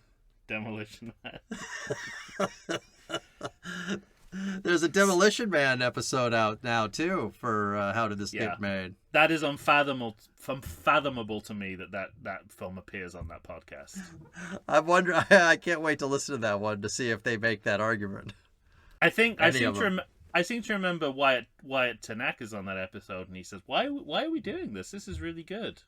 There's a Demolition Man episode out now too for How Did This Get Made. That is unfathomable to me that film appears on that podcast. I can't wait to listen to that one to see if they make that argument. I seem to remember Wyatt Tanaka's on that episode, and he says, "Why are we doing this? This is really good."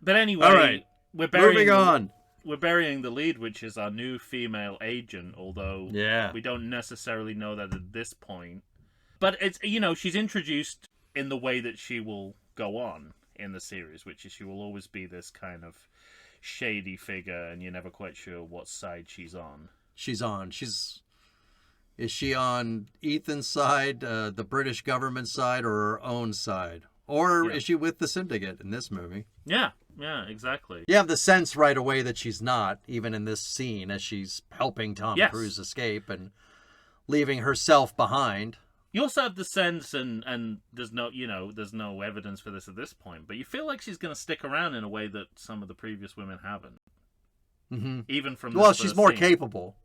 But anyway, all right, moving on. We're burying the lead, which is our new female agent, although we don't necessarily know that at this point. But it's she's introduced in the way that she will go on in the series, which is she will always be this kind of shady figure, and you're never quite sure what side she's on. Is she on Ethan's side, the British government side, or her own side? Or is she with the syndicate in this movie? Yeah, exactly. You have the sense right away that she's not, even in this scene, as she's helping Tom Cruise escape and leaving herself behind. You also have the sense, and there's no evidence for this at this point, but you feel like she's going to stick around in a way that some of the previous women haven't. Mm-hmm. Even from this she's more capable.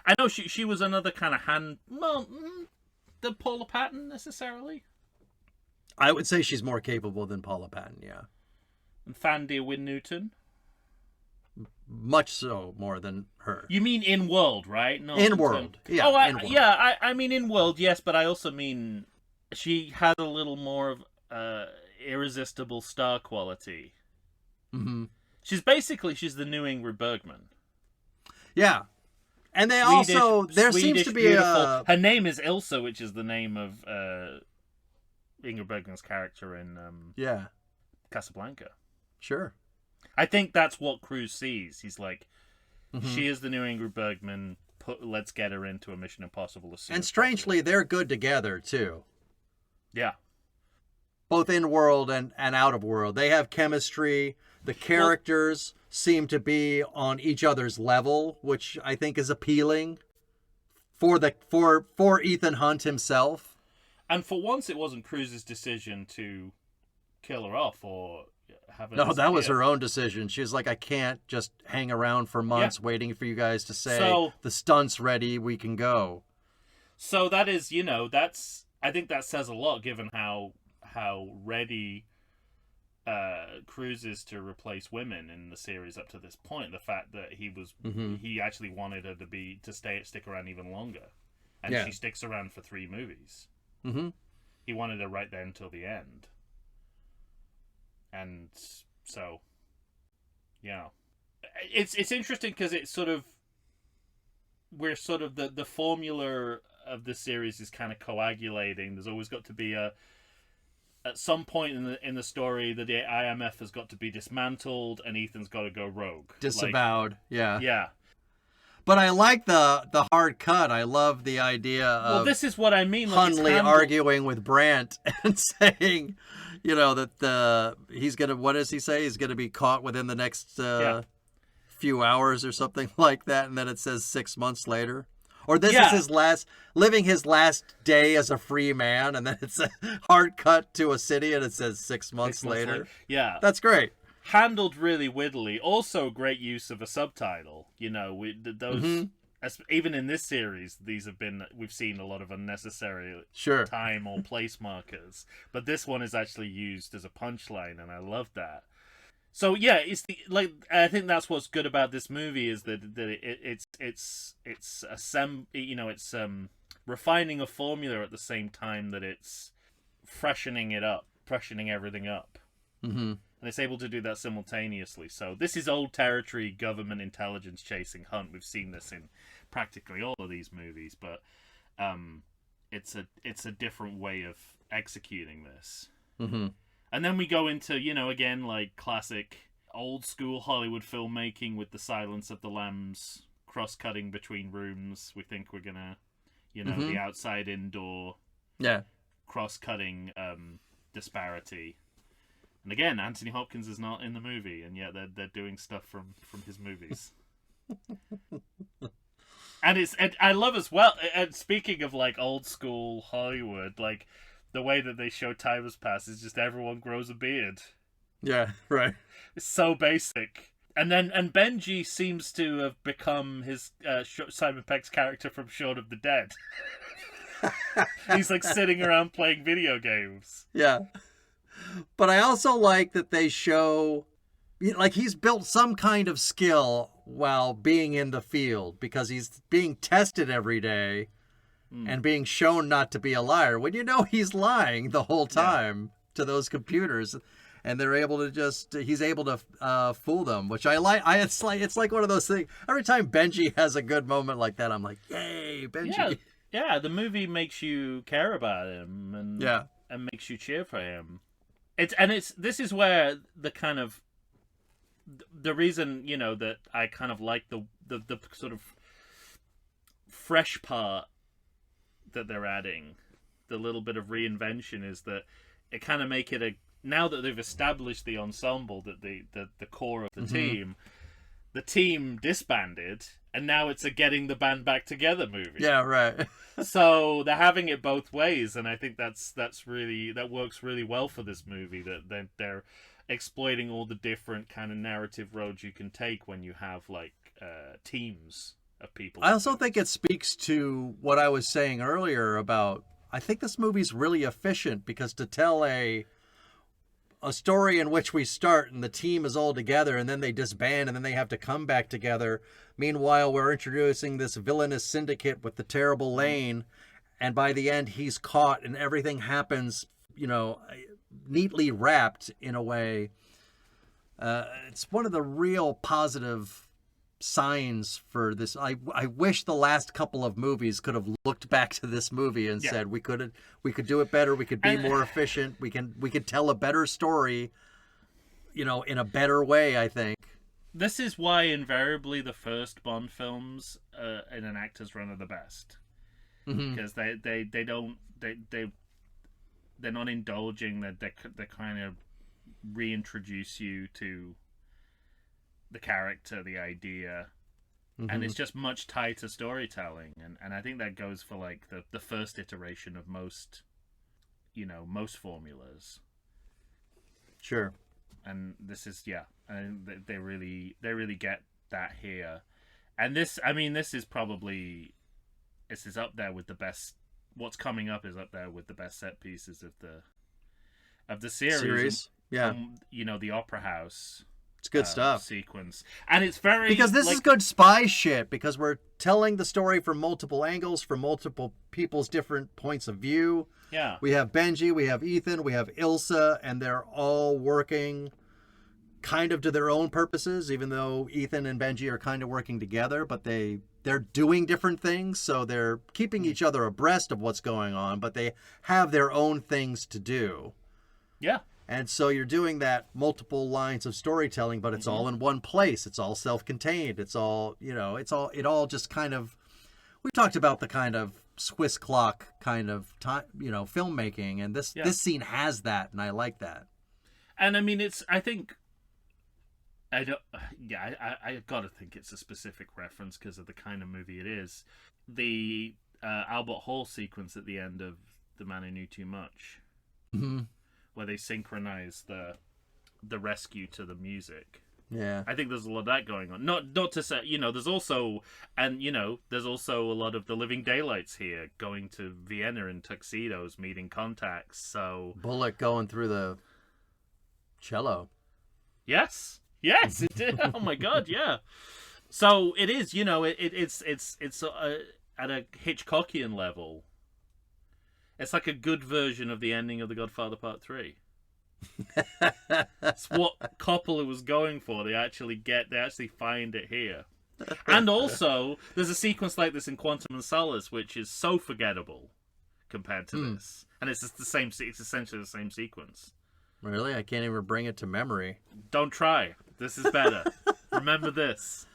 I know she was another kind of the Paula Patton necessarily. I would say she's more capable than Paula Patton, yeah. And Fandia Wynne Newton. Much so more than her. You mean in world, right? Not in world, yeah. I mean in world, yes, but I also mean she has a little more of irresistible star quality. Mm-hmm. She's the new Ingrid Bergman. Yeah, and there seems to be beautiful. Her name is Ilsa, which is the name of Ingrid Bergman's character in Casablanca. Sure. I think that's what Cruise sees. He's like, she is the new Ingrid Bergman. Let's get her into a Mission Impossible as soon And as strangely, they're good together, too. Yeah. Both in world and out of world. They have chemistry. The characters seem to be on each other's level, which I think is appealing for Ethan Hunt himself. And for once, it wasn't Cruise's decision to kill her off or have her No, that disappear. was her own decision. She was like, I can't just hang around for months waiting for you guys to say, the stunt's ready, we can go. So that is, I think that says a lot given how ready Cruise is to replace women in the series up to this point. The fact that he actually wanted her to stick around even longer. And she sticks around for 3 movies. Mm-hmm. He wanted her right there until the end. And so, yeah, it's interesting because it's sort of the formula of the series is kind of coagulating. There's always got to be at some point in the story that the IMF has got to be dismantled and Ethan's got to go rogue, disavowed. Yeah. But I like the hard cut. I love the idea of this is what I mean. Hundley arguing with Brandt and saying, that he's gonna. What does he say? He's gonna be caught within the next few hours or something like that, and then it says 6 months later, or this is his last day as a free man, and then it's a hard cut to a city, and it says 6 months later. Yeah, that's great. Handled really wittily. Also, great use of a subtitle. Even in this series, we've seen a lot of unnecessary time or place markers. But this one is actually used as a punchline, and I love that. So yeah, I think that's what's good about this movie is that it's refining a formula at the same time that it's freshening everything up. Mm-hmm. And it's able to do that simultaneously. So this is old territory, government intelligence chasing Hunt. We've seen this in practically all of these movies, but it's a different way of executing this. Mm-hmm. And then we go into, again, like classic old school Hollywood filmmaking with the Silence of the Lambs, cross-cutting between rooms. We think we're gonna, the outside indoor, cross-cutting disparity. And again, Anthony Hopkins is not in the movie, and yet they're doing stuff from his movies. And I love as well. And speaking of like old school Hollywood, like the way that they show time has passed is just everyone grows a beard. Yeah, right. It's so basic. And Benji seems to have become his Simon Pegg's character from Shaun of the Dead. He's like sitting around playing video games. Yeah. But I also like that they show, like, he's built some kind of skill while being in the field because he's being tested every day and being shown not to be a liar when he's lying the whole time to those computers, and they're able to he's able to fool them, which I like. It's like one of those things. Every time Benji has a good moment like that, I'm like, yay, Benji. Yeah, the movie makes you care about him and makes you cheer for him. This is where the kind of the reason that I kind of like the sort of fresh part that they're adding, the little bit of reinvention, is that it kind of make it now that they've established the ensemble, that the core of the team disbanded, and now it's a getting the band back together movie. Yeah, right. So they're having it both ways, and I think that works really well for this movie. That they're exploiting all the different kind of narrative roads you can take when you have like teams of people. I also think it speaks to what I was saying earlier about, I think this movie's really efficient because to tell a story in which we start and the team is all together and then they disband and then they have to come back together. Meanwhile, we're introducing this villainous syndicate with the terrible Lane, and by the end he's caught and everything happens, neatly wrapped in a way. It's one of the real positive signs for this. I wish the last couple of movies could have looked back to this movie and said we could do it better, we could be more efficient, we could tell a better story, in a better way. I think this is why invariably the first Bond films in an actor's run are the best, because they're not indulging, they kind of reintroduce you to the character, the idea, and it's just much tighter storytelling, and I think that goes for like the first iteration of most formulas. Sure. And this is and they really get that here, and this is up there with the best. What's coming up is up there with the best set pieces of the series. Yeah. The Opera House. It's good stuff. Sequence. And it's very... Because this is good spy shit, because we're telling the story from multiple angles, from multiple people's different points of view. Yeah. We have Benji, we have Ethan, we have Ilsa, and they're all working kind of to their own purposes, even though Ethan and Benji are kind of working together, but they're doing different things, so they're keeping each other abreast of what's going on, but they have their own things to do. Yeah. And so you're doing that multiple lines of storytelling, but it's all in one place. It's all self-contained. It's all, it all just kind of, we talked about the kind of Swiss clock kind of time, filmmaking, and this scene has that, and I like that. And I mean, I gotta think it's a specific reference because of the kind of movie it is. The Albert Hall sequence at the end of The Man Who Knew Too Much. Mm-hmm. Where they synchronize the rescue to the music. Yeah. I think there's a lot of that going on. Not to say, there's also a lot of the Living Daylights here, going to Vienna in tuxedos, meeting contacts. So Bullet going through the cello. Yes, it did. Oh my God, yeah. So it is, it's at a Hitchcockian level. It's like a good version of the ending of The Godfather Part 3. It's what Coppola was going for. They actually find it here. And also, there's a sequence like this in Quantum of Solace, which is so forgettable compared to this. And it's essentially the same sequence. Really? I can't even bring it to memory. Don't try. This is better. Remember this.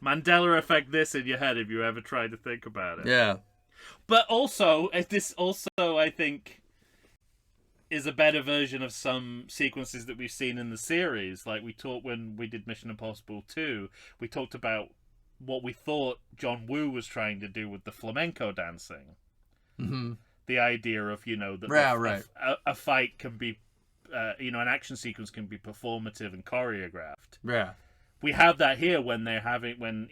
Mandela effect this in your head if you ever try to think about it. Yeah. But also, this also, I think, is a better version of some sequences that we've seen in the series. Like we talked when we did Mission Impossible 2, we talked about what we thought John Woo was trying to do with the flamenco dancing. Mm-hmm. The idea of, that a fight can be, an action sequence can be performative and choreographed. Yeah. We have that here when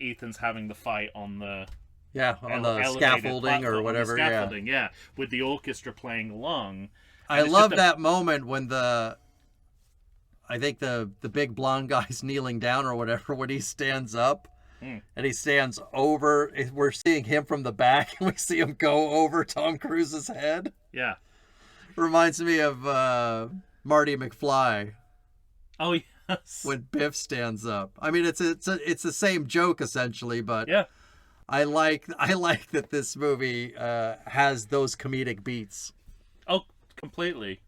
Ethan's having the fight on the... Yeah, on the scaffolding or whatever. Yeah, with the orchestra playing along. I love that moment when I think the big blonde guy's kneeling down or whatever, when he stands up and he stands over. We're seeing him from the back and we see him go over Tom Cruise's head. Yeah. Reminds me of Marty McFly. Oh, yes. When Biff stands up. I mean, it's the same joke essentially, but yeah. I like that this movie has those comedic beats. Oh, completely.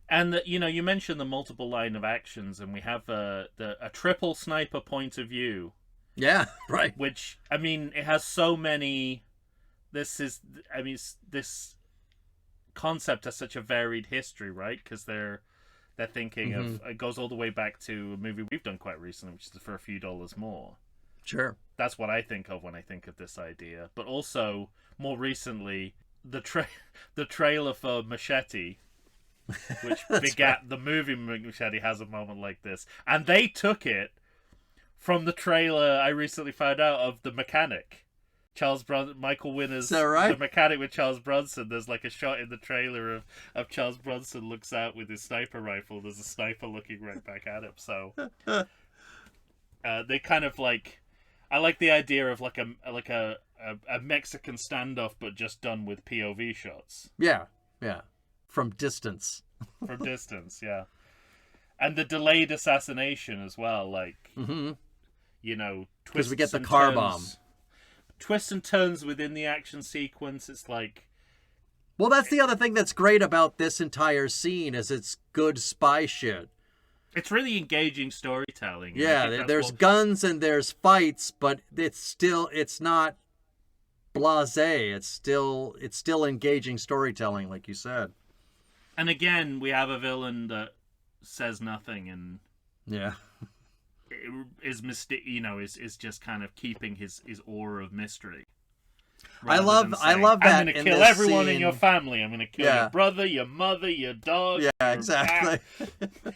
And you mentioned the multiple line of actions, and we have a triple sniper point of view. Yeah, right. Which, I mean, it has so many. This concept has such a varied history, right? Because they're thinking of, it goes all the way back to a movie we've done quite recently, which is For a Few Dollars More. Sure. That's what I think of when I think of this idea. But also, more recently, the trailer for Machete, which begat the movie Machete, has a moment like this. And they took it from the trailer I recently found out of The Mechanic. Michael Winner's Is that right? The Mechanic with Charles Bronson. There's like a shot in the trailer of Charles Bronson looks out with his sniper rifle. There's a sniper looking right back at him. So they kind of like, I like the idea of like a Mexican standoff, but just done with POV shots. Yeah, from distance. From distance, yeah. And the delayed assassination as well, like, you know, because we get the and car turns, bomb. Twists and turns within the action sequence. It's like, well, that's the other thing that's great about this entire scene is it's good spy shit. it's really engaging storytelling. and I Yeah, think that's there's what- guns and there's fights, but it's not blasé. It's still engaging storytelling, like you said. And again, we have a villain that says nothing and Yeah. is is just kind of keeping his aura of mystery. I Rather love than that I'm going to in kill this everyone in scene. your family. I'm going to kill Yeah. your brother, your mother, your dog. Yeah, your exactly. cat.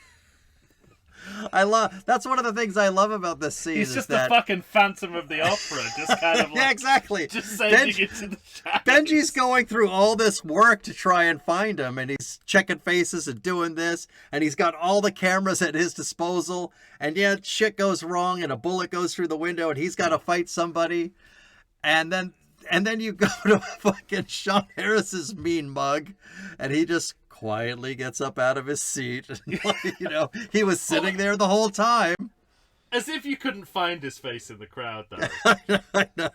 That's one of the things I love about this scene. He's is just that... the fucking Phantom of the Opera, just kind of like yeah, exactly. just sending it to the shadows. Benji's going through all this work to try and find him, and he's checking faces and doing this, and he's got all the cameras at his disposal, and yet shit goes wrong, and a bullet goes through the window, and he's got to fight somebody, and then you go to fucking Sean Harris's mean mug, and he just quietly gets up out of his seat. He was sitting there the whole time. As if you couldn't find his face in the crowd, though. I know.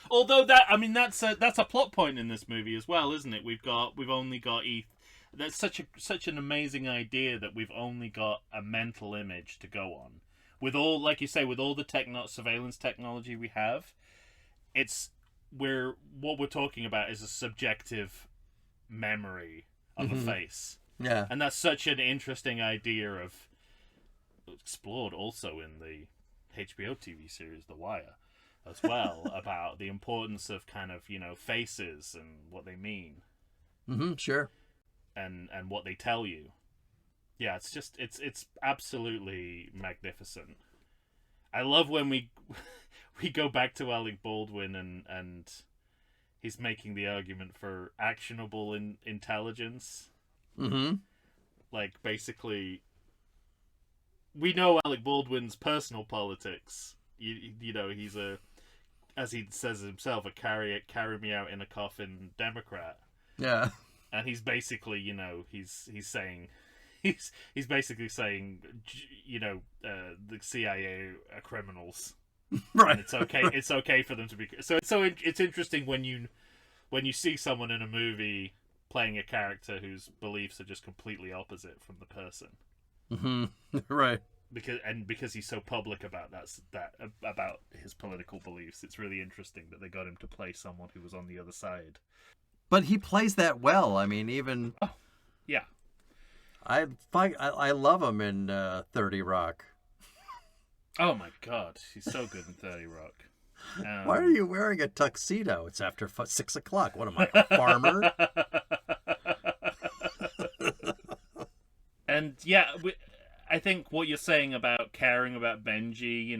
Although that's a plot point in this movie as well, isn't it? We've only got Eth. That's such an amazing idea that we've only got a mental image to go on. With all, like you say, with all the surveillance technology we have, what we're talking about is a subjective memory of a face. Yeah. And that's such an interesting idea explored also in the HBO TV series The Wire as well, about the importance of kind of, faces and what they mean. Sure. And what they tell you. Yeah, it's absolutely magnificent. I love when we go back to Alec Baldwin and he's making the argument for actionable intelligence. Like, basically, we know Alec Baldwin's personal politics. He's as he says himself, a carry me out in a coffin Democrat. Yeah. And he's basically, he's saying, he's basically saying, the CIA are criminals. Right. And it's okay for them to be. So it's interesting when you see someone in a movie playing a character whose beliefs are just completely opposite from the person. Right. Because he's so public about about his political beliefs, it's really interesting that they got him to play someone who was on the other side. But he plays that well. I mean, even Yeah. I love him in 30 Rock. Oh my God, he's so good in 30 Rock. Why are you wearing a tuxedo? It's after 6 o'clock. What am I, a farmer? And yeah, I think what you're saying about caring about Benji,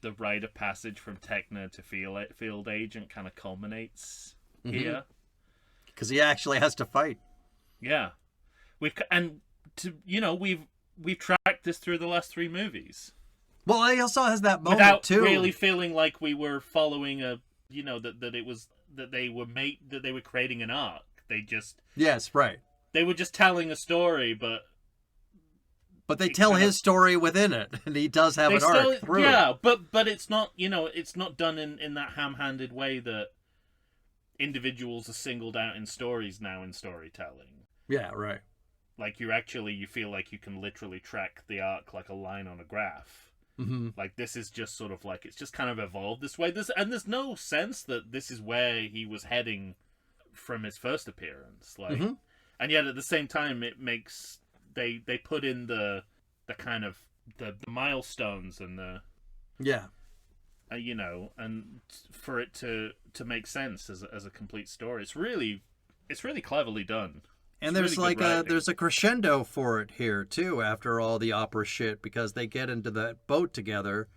the rite of passage from Techna to field agent kind of culminates here. Because he actually has to fight. Yeah, we've tracked this through the last 3 movies. Well, he also has that moment Without too. really feeling like we were following that they were creating an arc. Yes, right. They were just telling a story, but they tell his story within it, and he does have an arc through. Yeah, but it's not it's not done in that ham-handed way that individuals are singled out in stories now in storytelling. Yeah, right. Like you feel like you can literally track the arc like a line on a graph. Like this is just sort of like it's just kind of evolved this way. There's no sense that this is where he was heading from his first appearance. Like, and yet at the same time, it makes they put in the kind of the milestones and the and for it to make sense as a complete story. It's really cleverly done. And It's there's really good writing. there's a crescendo for it here too after all the opera shit because they get into the boat together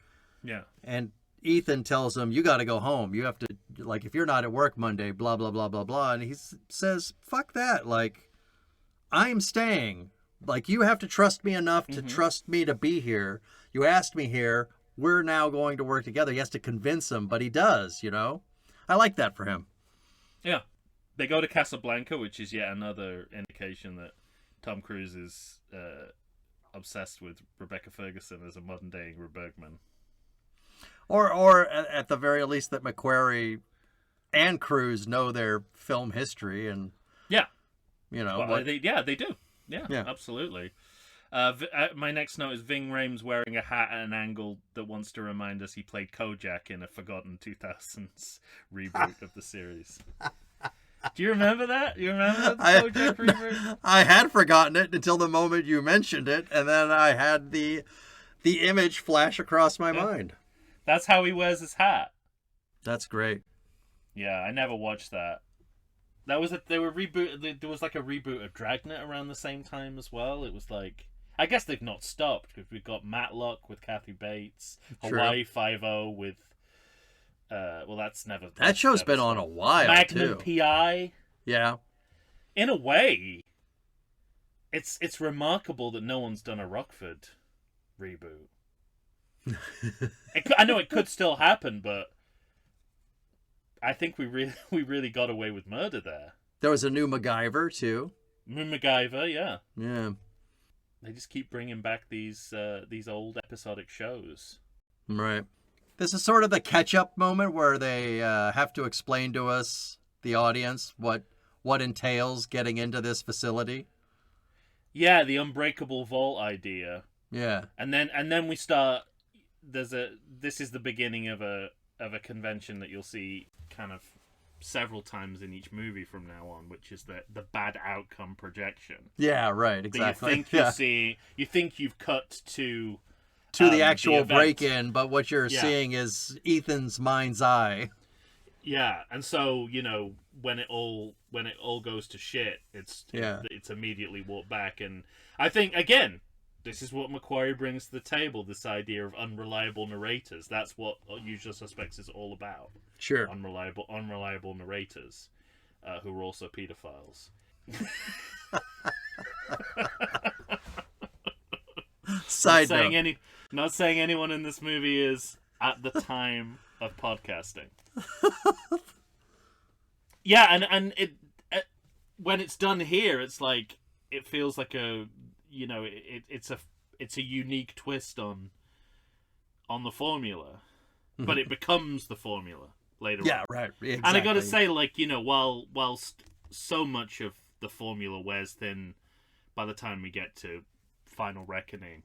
Yeah. and Ethan tells him, you got to go home. You have to, like, if you're not at work Monday, blah, blah, blah, blah, blah. And he says, fuck that. Like, I'm staying. Like, you have to trust me enough to trust me to be here. You asked me here. We're now going to work together. He has to convince him, but he does, you know? I like that for him. Yeah. They go to Casablanca, which is yet another indication that Tom Cruise is obsessed with Rebecca Ferguson as a modern-day Ingrid Bergman. Or at the very least that McQuarrie and Cruise know their film history and, Yeah. you know. Well, they do. Yeah, Yeah. absolutely. My next note is Ving Rhames wearing a hat at an angle that wants to remind us he played Kojak in a forgotten 2000s reboot of the series. Do you remember that? You remember the Kojak reboot? I had forgotten it until the moment you mentioned it, and then I had the image flash across my mind. That's how he wears his hat. That's great. Yeah, I never watched that. There was a reboot of Dragnet around the same time as well. It was like, I guess they've not stopped because we've got Matlock with Kathy Bates, True. Hawaii Five-0 with that's never. That show's never been on stopped. a while Magnum too. PI. Yeah. In a way, it's remarkable that no one's done a Rockford reboot. I know it could still happen, but I think we really got away with murder there. There was a new MacGyver too. MacGyver, yeah. Yeah. They just keep bringing back these old episodic shows. Right. This is sort of the catch-up moment where they have to explain to us, the audience, what entails getting into this facility. Yeah, the unbreakable vault idea. Yeah. And then we start. This is the beginning of a convention that you'll see kind of several times in each movie from now on, which is the bad outcome projection. Yeah, right, exactly. You think you've cut to the actual break-in, but what you're seeing is Ethan's mind's eye. Yeah, and so, you know, when it all goes to shit, it's immediately walked back. And I think, again, this is what McQuarrie brings to the table, this idea of unreliable narrators. That's what Usual Suspects is all about. Sure. Unreliable narrators who are also pedophiles. Side note. Not saying anyone in this movie is at the time of podcasting. Yeah, and it when it's done here, it's like it feels like a, you know, it's a unique twist on the formula, but it becomes the formula later on. Yeah, right. Exactly. And I got to say, like, you know, whilst so much of the formula wears thin by the time we get to Final Reckoning,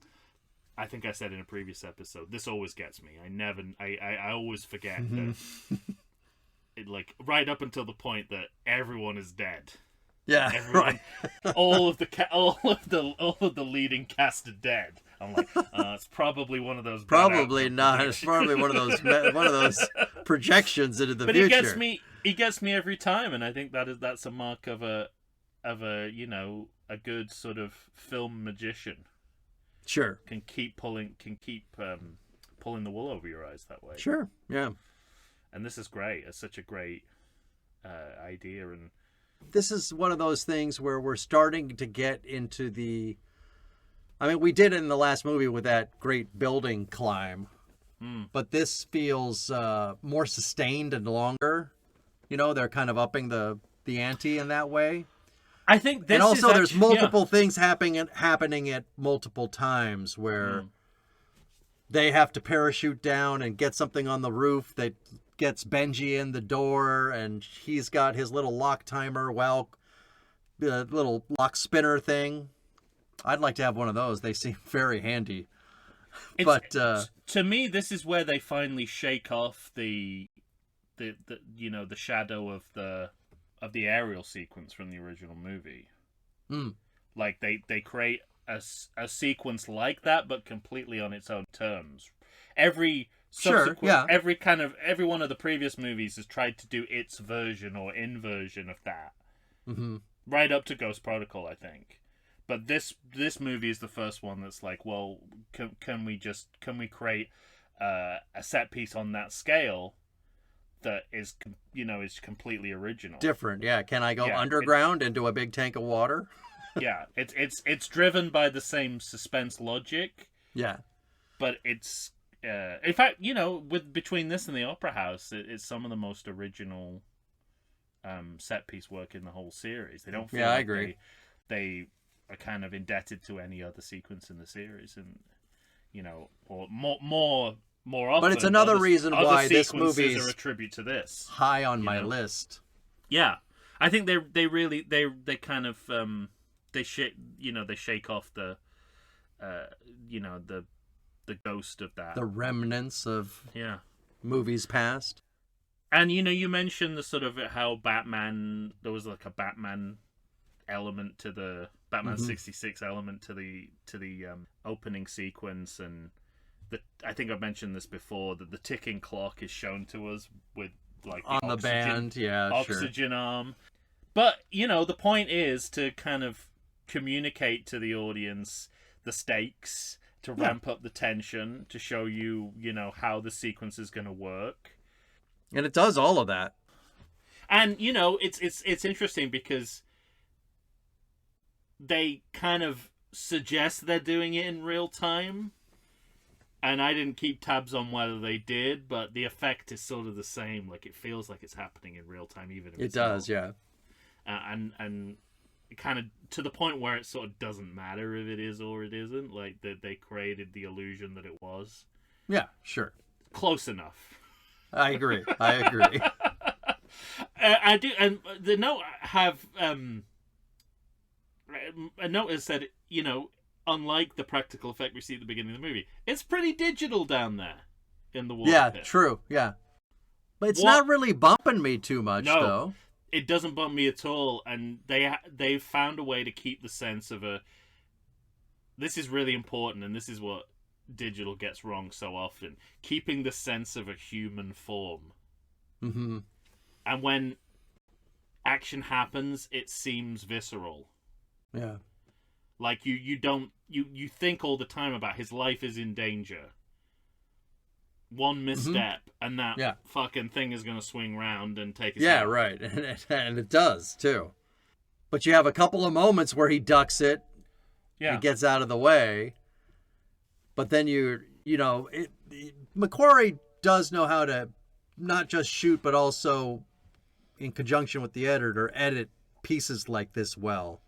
I think I said in a previous episode, this always gets me. I always forget that it, like, right up until the point that everyone is dead. Yeah, everyone, right. all of the leading cast are dead. I'm like, it's probably one of those. Probably not. It's probably one of those projections into the future. But he gets me every time, and I think that's a mark of a you know, a good sort of film magician. Sure. Can keep pulling the wool over your eyes that way. Sure. Yeah. And this is great. It's such a great idea, and this is one of those things where we're starting to get into the. I mean, we did it in the last movie with that great building climb, but this feels more sustained and longer. You know, they're kind of upping the ante in that way. I think this and also there's multiple yeah. things happening at multiple times where they have to parachute down and get something on the roof that gets Benji in the door, and he's got his little lock timer, little lock spinner thing. I'd like to have one of those. They seem very handy. But to me, this is where they finally shake off the you know, the shadow of the aerial sequence from the original movie. Like they create a sequence like that, but completely on its own terms. Every one of the previous movies has tried to do its version or inversion of that. right up to Ghost Protocol, I think. But this movie is the first one that's like, well, can we create a set piece on that scale that is is completely original, Different, yeah. Can I go Yeah, underground into a big tank of water? yeah, it's driven by the same suspense logic, Yeah. but it's in fact, with between this and the Opera House, it's some of the most original set piece work in the whole series. They don't feel Yeah, I like agree. they are kind of indebted to any other sequence in the series, and or more often. But it's another reason other why this sequences movie's are a tribute to this. high on you my know? list. Yeah, I think they really kind of they shake off the the ghost of that. The remnants of Yeah. movies past. And you mentioned the sort of how Batman, there was like a Batman element to the Batman 66 element to the opening sequence, and I think I've mentioned this before, that the ticking clock is shown to us with like On the band, yeah, oxygen arm. But the point is to kind of communicate to the audience the stakes, to ramp up the tension, to show you how the sequence is going to work. And it does all of that. And it's interesting because they kind of suggest they're doing it in real time, and I didn't keep tabs on whether they did, but the effect is sort of the same. Like, it feels like it's happening in real time, even if It does, yeah. And kind of to the point where it sort of doesn't matter if it is or it isn't. Like, that they created the illusion that it was. Yeah, sure. Close enough. I agree. I do, and the note have a note has said, unlike the practical effect we see at the beginning of the movie, it's pretty digital down there in the water Yeah, pit. true, yeah. But it's not really bumping me too much, No. though. It doesn't bump me at all, and they've found a way to keep the sense of this is really important, and this is what digital gets wrong so often, keeping the sense of a human form. Mm-hmm. And when action happens, it seems visceral. Yeah. Like you think all the time about his life is in danger. One misstep and that fucking thing is going to swing round and take his head. Right. And it does, too. But you have a couple of moments where he ducks it. Yeah. He gets out of the way. But then McQuarrie does know how to not just shoot, but also, in conjunction with the editor, edit pieces like this well.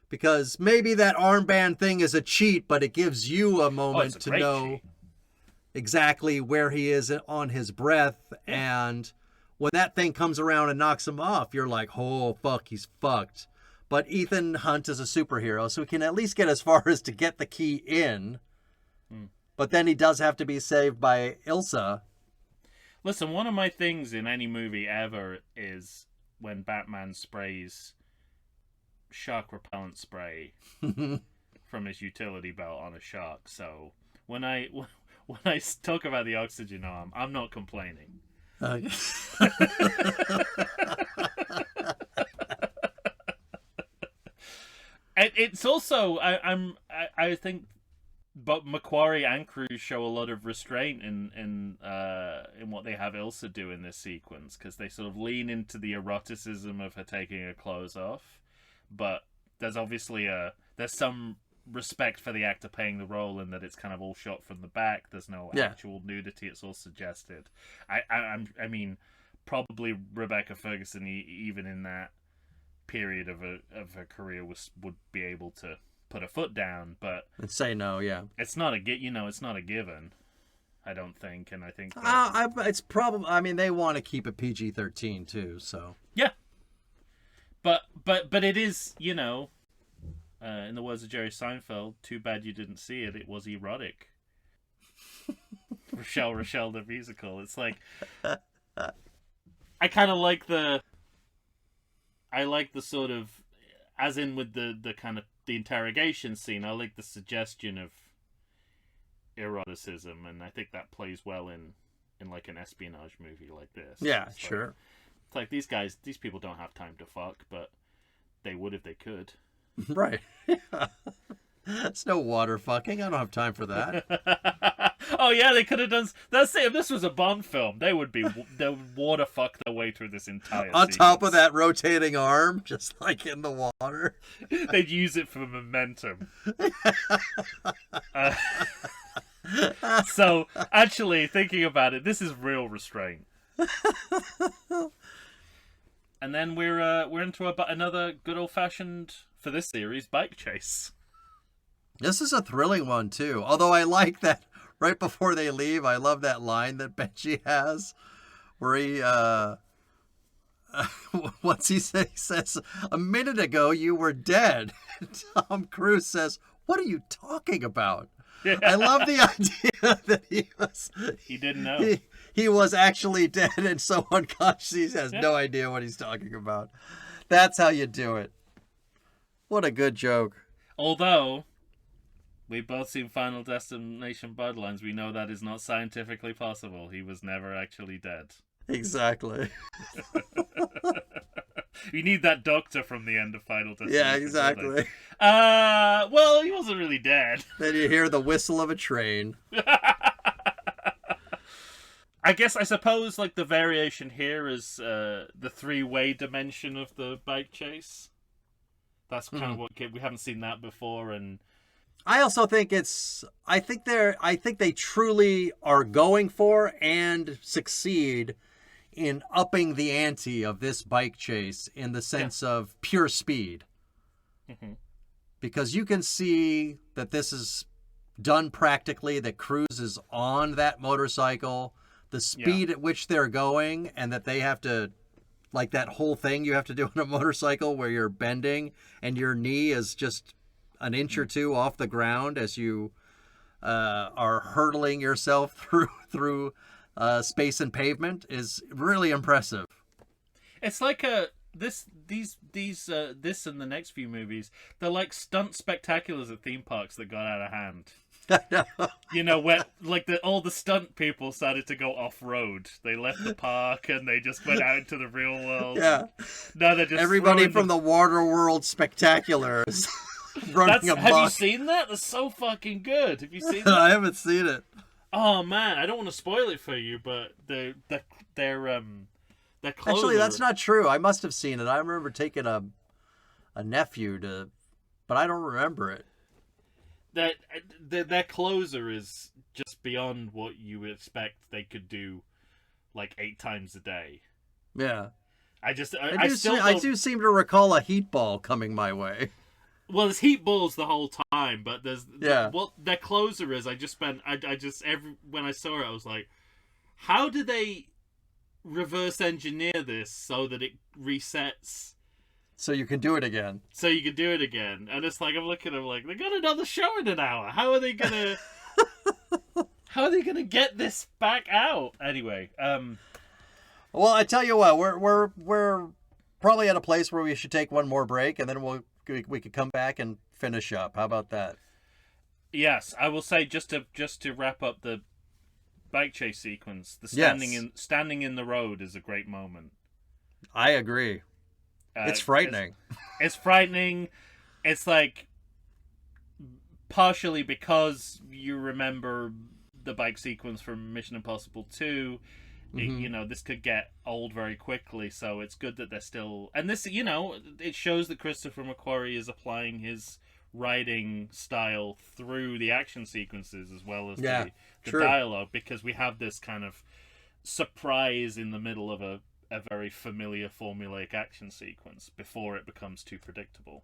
Because maybe that armband thing is a cheat, but it gives you a moment to know exactly where he is on his breath. Yeah. And when that thing comes around and knocks him off, you're like, oh, fuck, he's fucked. But Ethan Hunt is a superhero, so he can at least get as far as to get the key in. But then he does have to be saved by Ilsa. Listen, one of my things in any movie ever is when Batman sprays shark repellent spray from his utility belt on a shark. So when I talk about the oxygen arm, I'm not complaining. It's also I think, but McQuarrie and Cruise show a lot of restraint in what they have Ilsa do in this sequence, because they sort of lean into the eroticism of her taking her clothes off, but there's obviously there's some respect for the actor playing the role in that it's kind of all shot from the back. There's no actual nudity; it's all suggested. I mean, probably Rebecca Ferguson, even in that period of her career, would be able to put a foot down, but and say no. It's not it's not a given, I don't think. And I think it's probably, I mean, they want to keep it PG-13 too, so yeah, but it is, in the words of Jerry Seinfeld, too bad you didn't see it, it was erotic. Rochelle the musical. It's like, I kind of like the sort of, as in with the kind of the interrogation scene, I like the suggestion of eroticism, and I think that plays well in like an espionage movie like this. Yeah, it's sure. Like, it's like these people don't have time to fuck, but they would if they could. Right. It's no water fucking. I don't have time for that. Oh yeah, they could have done. That's it. If this was a Bond film, they would water fuck their way through this entire. On top of that rotating arm, just like in the water. They'd use it for momentum. So actually, thinking about it, this is real restraint. And then we're into another good old fashioned, for this series, bike chase. This is a thrilling one too. Although I like that right before they leave, I love that line that Benji has, where he what's he say? He says, "A minute ago you were dead." Tom Cruise says, "What are you talking about?" Yeah. I love the idea that he didn't know. He was actually dead and so unconscious he has no idea what he's talking about. That's how you do it. What a good joke. Although we've both seen Final Destination Bloodlines, we know that is not scientifically possible. He was never actually dead. Exactly. You need that doctor from the end of Final Destination. Yeah, exactly. Well, he wasn't really dead. Then you hear the whistle of a train. I guess, I suppose, like, the variation here is the three-way dimension of the bike chase. That's kind of what we haven't seen that before, and I also think I think they truly are going for and succeed in upping the ante of this bike chase in the sense of pure speed. Mm-hmm. Because you can see that this is done practically, that Cruise is on that motorcycle, the speed at which they're going, and that they have to, like that whole thing you have to do on a motorcycle where you're bending and your knee is just an inch or two off the ground as you are hurtling yourself through space and pavement is really impressive. It's like this and the next few movies, they're like stunt spectaculars at theme parks that got out of hand. You know, where like all the stunt people started to go off road. They left the park and they just went out into the real world. Yeah. Now they're just everybody from the Waterworld Spectaculars. Have you seen that? That's so fucking good. Have you seen that? I haven't seen it. Oh man, I don't want to spoil it for you, but their closer... Actually, that's not true. I must have seen it. I remember taking a nephew to, but I don't remember it. Their closer is just beyond what you would expect they could do, like 8 times a day. Yeah. I do seem to recall a heat ball coming my way. Well, there's heat balls the whole time, but there's what their closer is. When I saw it, I was like, how do they reverse engineer this so that it resets? So you can do it again. And it's like, I'm looking at them like, they got another show in an hour. How are they gonna get this back out? Anyway, well, I tell you what, we're probably at a place where we should take one more break, and then we could come back and finish up. How about that? Yes, I will say just to wrap up the bike chase sequence. The standing in the road is a great moment. I agree. It's frightening. It's frightening. It's like partially because you remember the bike sequence from Mission Impossible 2. Mm-hmm. This could get old very quickly, so it's good that they're still... And this, it shows that Christopher McQuarrie is applying his writing style through the action sequences as well as the dialogue, because we have this kind of surprise in the middle of a very familiar formulaic action sequence before it becomes too predictable.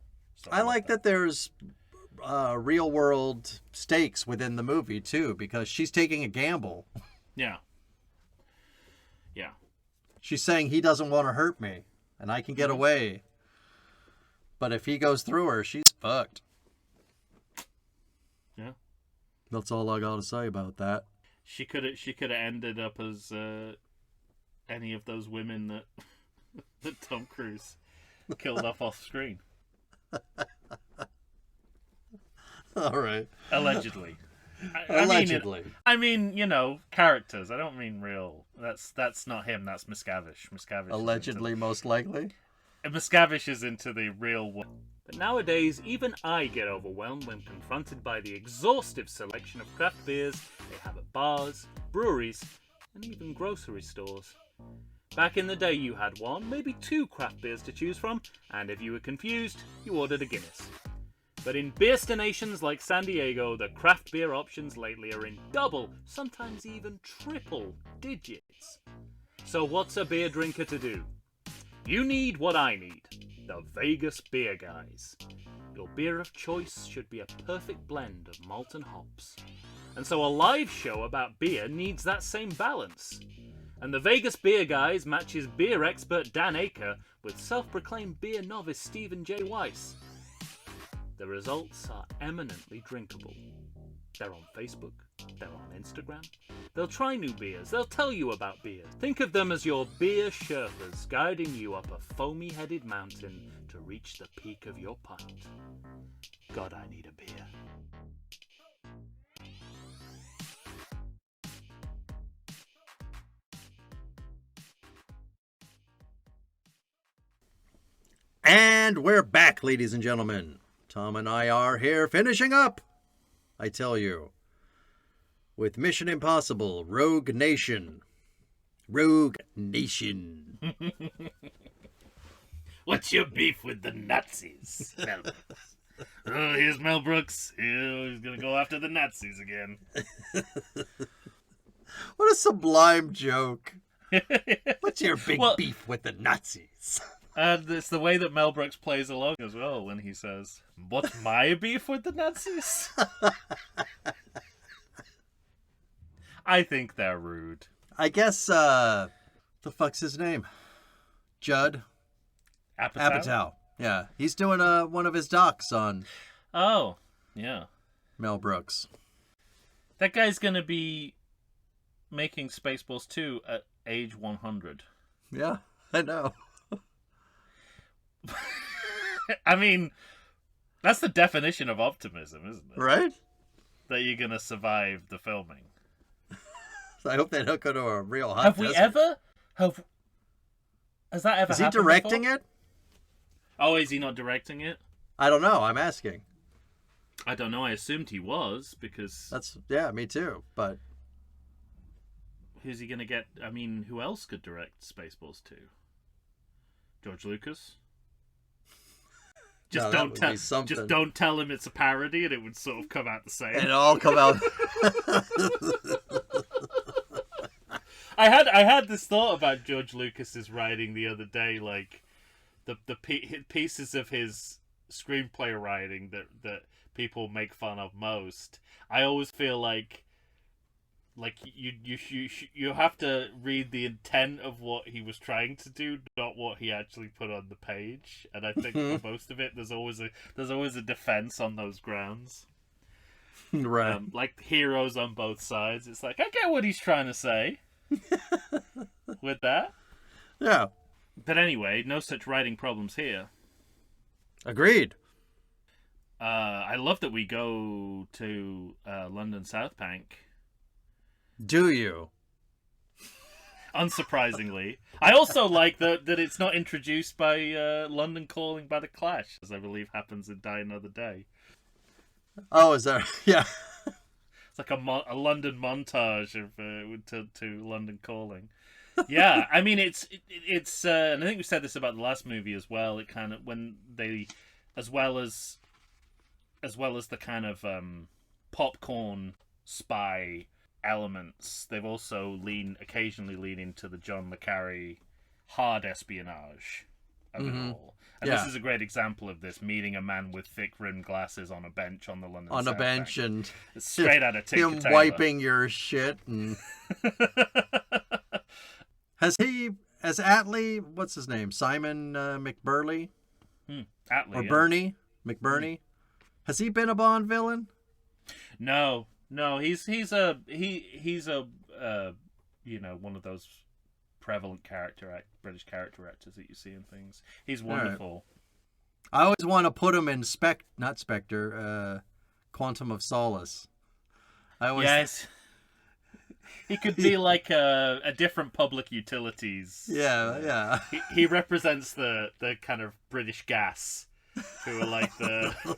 I like that there's real world stakes within the movie too, because she's taking a gamble. Yeah. She's saying he doesn't want to hurt me and I can get away. But if he goes through her, she's fucked. Yeah. That's all I got to say about that. She could have ended up as any of those women that Tom Cruise killed off screen. All right. Allegedly. Allegedly. I mean, characters. I don't mean real. That's not him. That's Miscavige. Allegedly, most likely. Miscavige is into the real world. But nowadays, even I get overwhelmed when confronted by the exhaustive selection of craft beers they have at bars, breweries, and even grocery stores. Back in the day, you had one, maybe two craft beers to choose from, and if you were confused, you ordered a Guinness. But in beerstinations like San Diego, the craft beer options lately are in double, sometimes even triple digits. So what's a beer drinker to do? You need what I need. The Vegas Beer Guys. Your beer of choice should be a perfect blend of malt and hops. And so a live show about beer needs that same balance. And the Vegas Beer Guys matches beer expert Dan Aker with self-proclaimed beer novice Stephen J. Weiss. The results are eminently drinkable. They're on Facebook, they're on Instagram. They'll try new beers, they'll tell you about beers. Think of them as your beer Sherpas guiding you up a foamy-headed mountain to reach the peak of your pint. God, I need a beer. And we're back, ladies and gentlemen. Tom and I are here finishing up, I tell you, with Mission Impossible, Rogue Nation. Rogue Nation. What's your beef with the Nazis? Mel Brooks. Oh, here's Mel Brooks. He's gonna go after the Nazis again. What a sublime joke. What's your big beef with the Nazis? And it's the way that Mel Brooks plays along as well when he says, "What's my beef with the Nazis?" I think they're rude. I guess, the fuck's his name? Judd Apatow. Yeah, he's doing one of his docs on Oh, yeah. Mel Brooks. That guy's going to be making Spaceballs 2 at age 100. Yeah, I know. I mean, that's the definition of optimism, isn't it? Right? That you're going to survive the filming. I hope they don't go to a real hot Have we desert. ever... Has that ever happened Is he directing before? it? Oh, is he not directing it? I don't know. I'm asking. I don't know. I assumed he was, because... Yeah, me too. But who's he going to get? I mean, who else could direct Spaceballs 2? George Lucas? Just don't tell him it's a parody, and it would sort of come out the same. It'll all come out. I had this thought about George Lucas's writing the other day, like the pieces of his screenplay writing that people make fun of most. I always feel like you have to read the intent of what he was trying to do, not what he actually put on the page. And I think for most of it, there's always a defense on those grounds. Right. Like heroes on both sides. It's like, I get what he's trying to say with that. Yeah. But anyway, no such writing problems here. Agreed. I love that we go to London South Bank. Do you? Unsurprisingly. I also like that it's not introduced by London Calling by The Clash, as I believe happens in Die Another Day. Oh, is that... Yeah. It's like a London montage of to London Calling. Yeah, I mean it's and I think we said this about the last movie as well. It kind of when they, as well as the kind of popcorn spy elements, they've also occasionally lean into the John le Carre hard espionage of it all. And this is a great example of this, meeting a man with thick rimmed glasses on a bench on the London On South a bench Bank. and It's straight out of Tinker him Tailor. wiping your shit and... Has Atlee, what's his name? Simon McBurley? Atlee, Or yeah. Bernie? McBurney? Has he been a Bond villain? No, he's a one of those prevalent British character actors that you see in things. He's wonderful. I always want to put him in Quantum of Solace. Yes. He could be like a different public utilities. Yeah. He represents the kind of British Gas, who are like the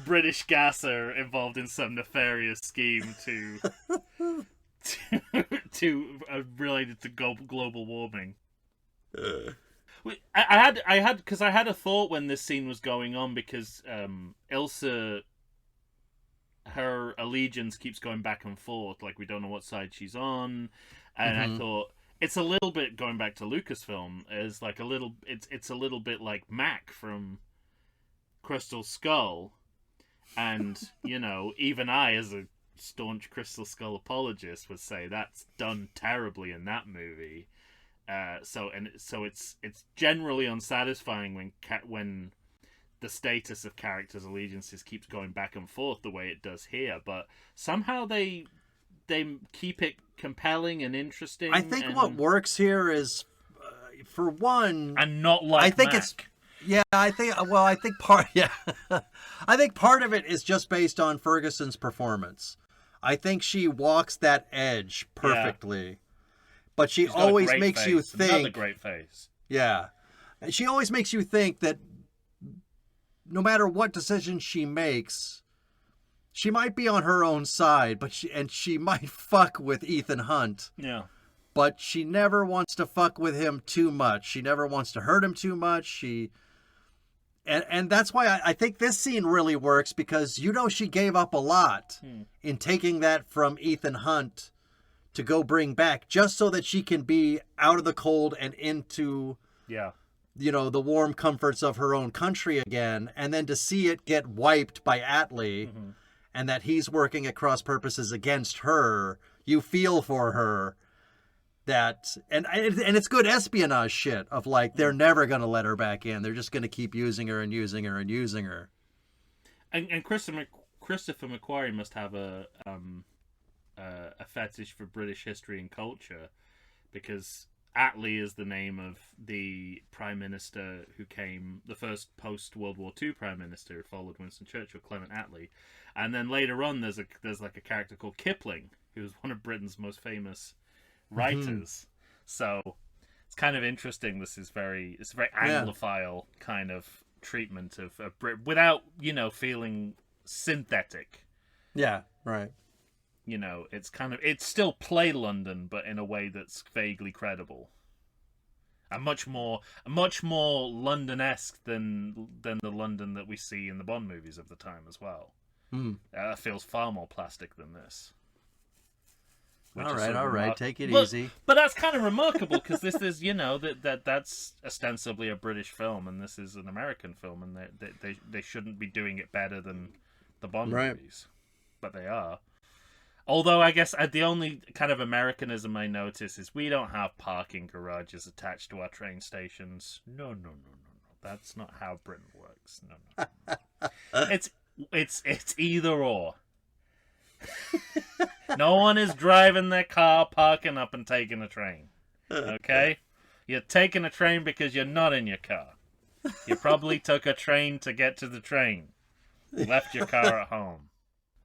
British Gas are involved in some nefarious scheme to related to global warming. I had a thought when this scene was going on, because Ilsa, her allegiance keeps going back and forth, like we don't know what side she's on, and I thought it's a little bit going back to Lucasfilm, as like it's a little bit like Mac from Crystal Skull, and you know, even I, as a staunch Crystal Skull apologist, would say that's done terribly in that movie. So it's generally unsatisfying when the status of characters' allegiances keeps going back and forth the way it does here, but somehow they keep it compelling and interesting. I think what works here is, for one, and not like I think Mac. it's yeah. I think part I think part of it is just based on Ferguson's performance. I think she walks that edge perfectly, but she always makes you think. Another great face. Yeah, she always makes you think that no matter what decision she makes, she might be on her own side, but she might fuck with Ethan Hunt. Yeah. But she never wants to fuck with him too much. She never wants to hurt him too much. And that's why I think this scene really works, because you know she gave up a lot in taking that from Ethan Hunt to go bring back, just so that she can be out of the cold and into the warm comforts of her own country again, and then to see it get wiped by Atlee, and that he's working at cross purposes against her, you feel for her. That and it's good espionage shit of like, they're never gonna let her back in. They're just gonna keep using her and using her and using her. And Christopher McQuarrie must have a fetish for British history and culture, because Atlee is the name of the Prime Minister who came, the first post-World War II Prime Minister who followed Winston Churchill, Clement Attlee. And then later on there's like a character called Kipling, who was one of Britain's most famous writers. So it's kind of interesting. It's a very Anglophile kind of treatment of Brit, without, feeling synthetic. Yeah, right. It's still play London, but in a way that's vaguely credible. And much more London-esque than the London that we see in the Bond movies of the time as well. Feels far more plastic than this. All right, take it easy. But that's kind of remarkable, because this is, that's ostensibly a British film, and this is an American film, and they shouldn't be doing it better than the Bond movies, but they are. Although I guess the only kind of Americanism I notice is we don't have parking garages attached to our train stations. No. That's not how Britain works. No. It's either or. No one is driving their car, parking up, and taking a train. Okay? You're taking a train because you're not in your car. You probably took a train to get to the train. Left your car at home.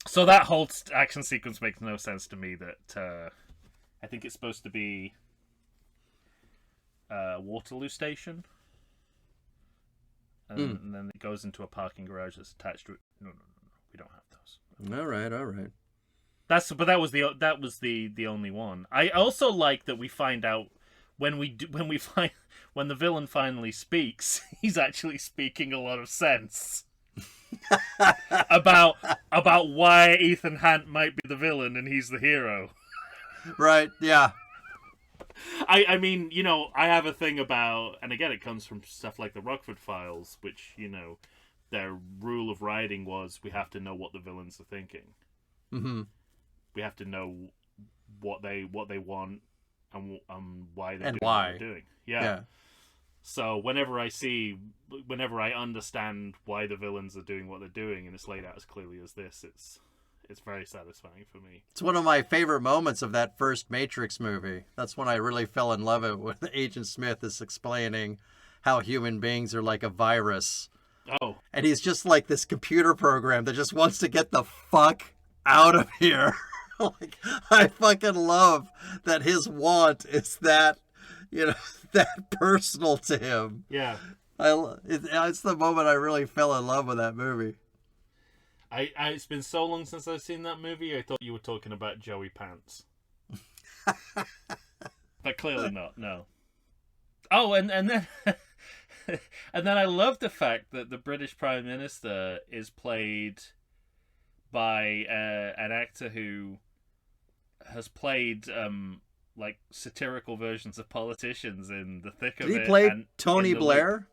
So that whole action sequence makes no sense to me. That I think it's supposed to be Waterloo Station. And then it goes into a parking garage that's attached to it. No. We don't have those. All right. That was the only one. I also like that we find out when the villain finally speaks, he's actually speaking a lot of sense about why Ethan Hunt might be the villain and he's the hero. Right, yeah. I mean, I have a thing about, and again, it comes from stuff like the Rockford Files, which, their rule of writing was we have to know what the villains are thinking. Mm-hmm. We have to know what they want and why they're doing why. what they're doing. Yeah. So whenever I understand why the villains are doing what they're doing, and it's laid out as clearly as this, it's very satisfying for me. It's one of my favorite moments of that first Matrix movie. That's when I really fell in love with Agent Smith is explaining how human beings are like a virus. Oh. And he's just like this computer program that just wants to get the fuck out of here. Like, I fucking love that his want is that, that personal to him. Yeah. It's the moment I really fell in love with that movie. It's been so long since I've seen that movie, I thought you were talking about Joey Pants. But clearly not, no. Oh, and then and then I love the fact that the British Prime Minister is played by an actor who has played like satirical versions of politicians in The Thick of It. Did he play Tony Blair?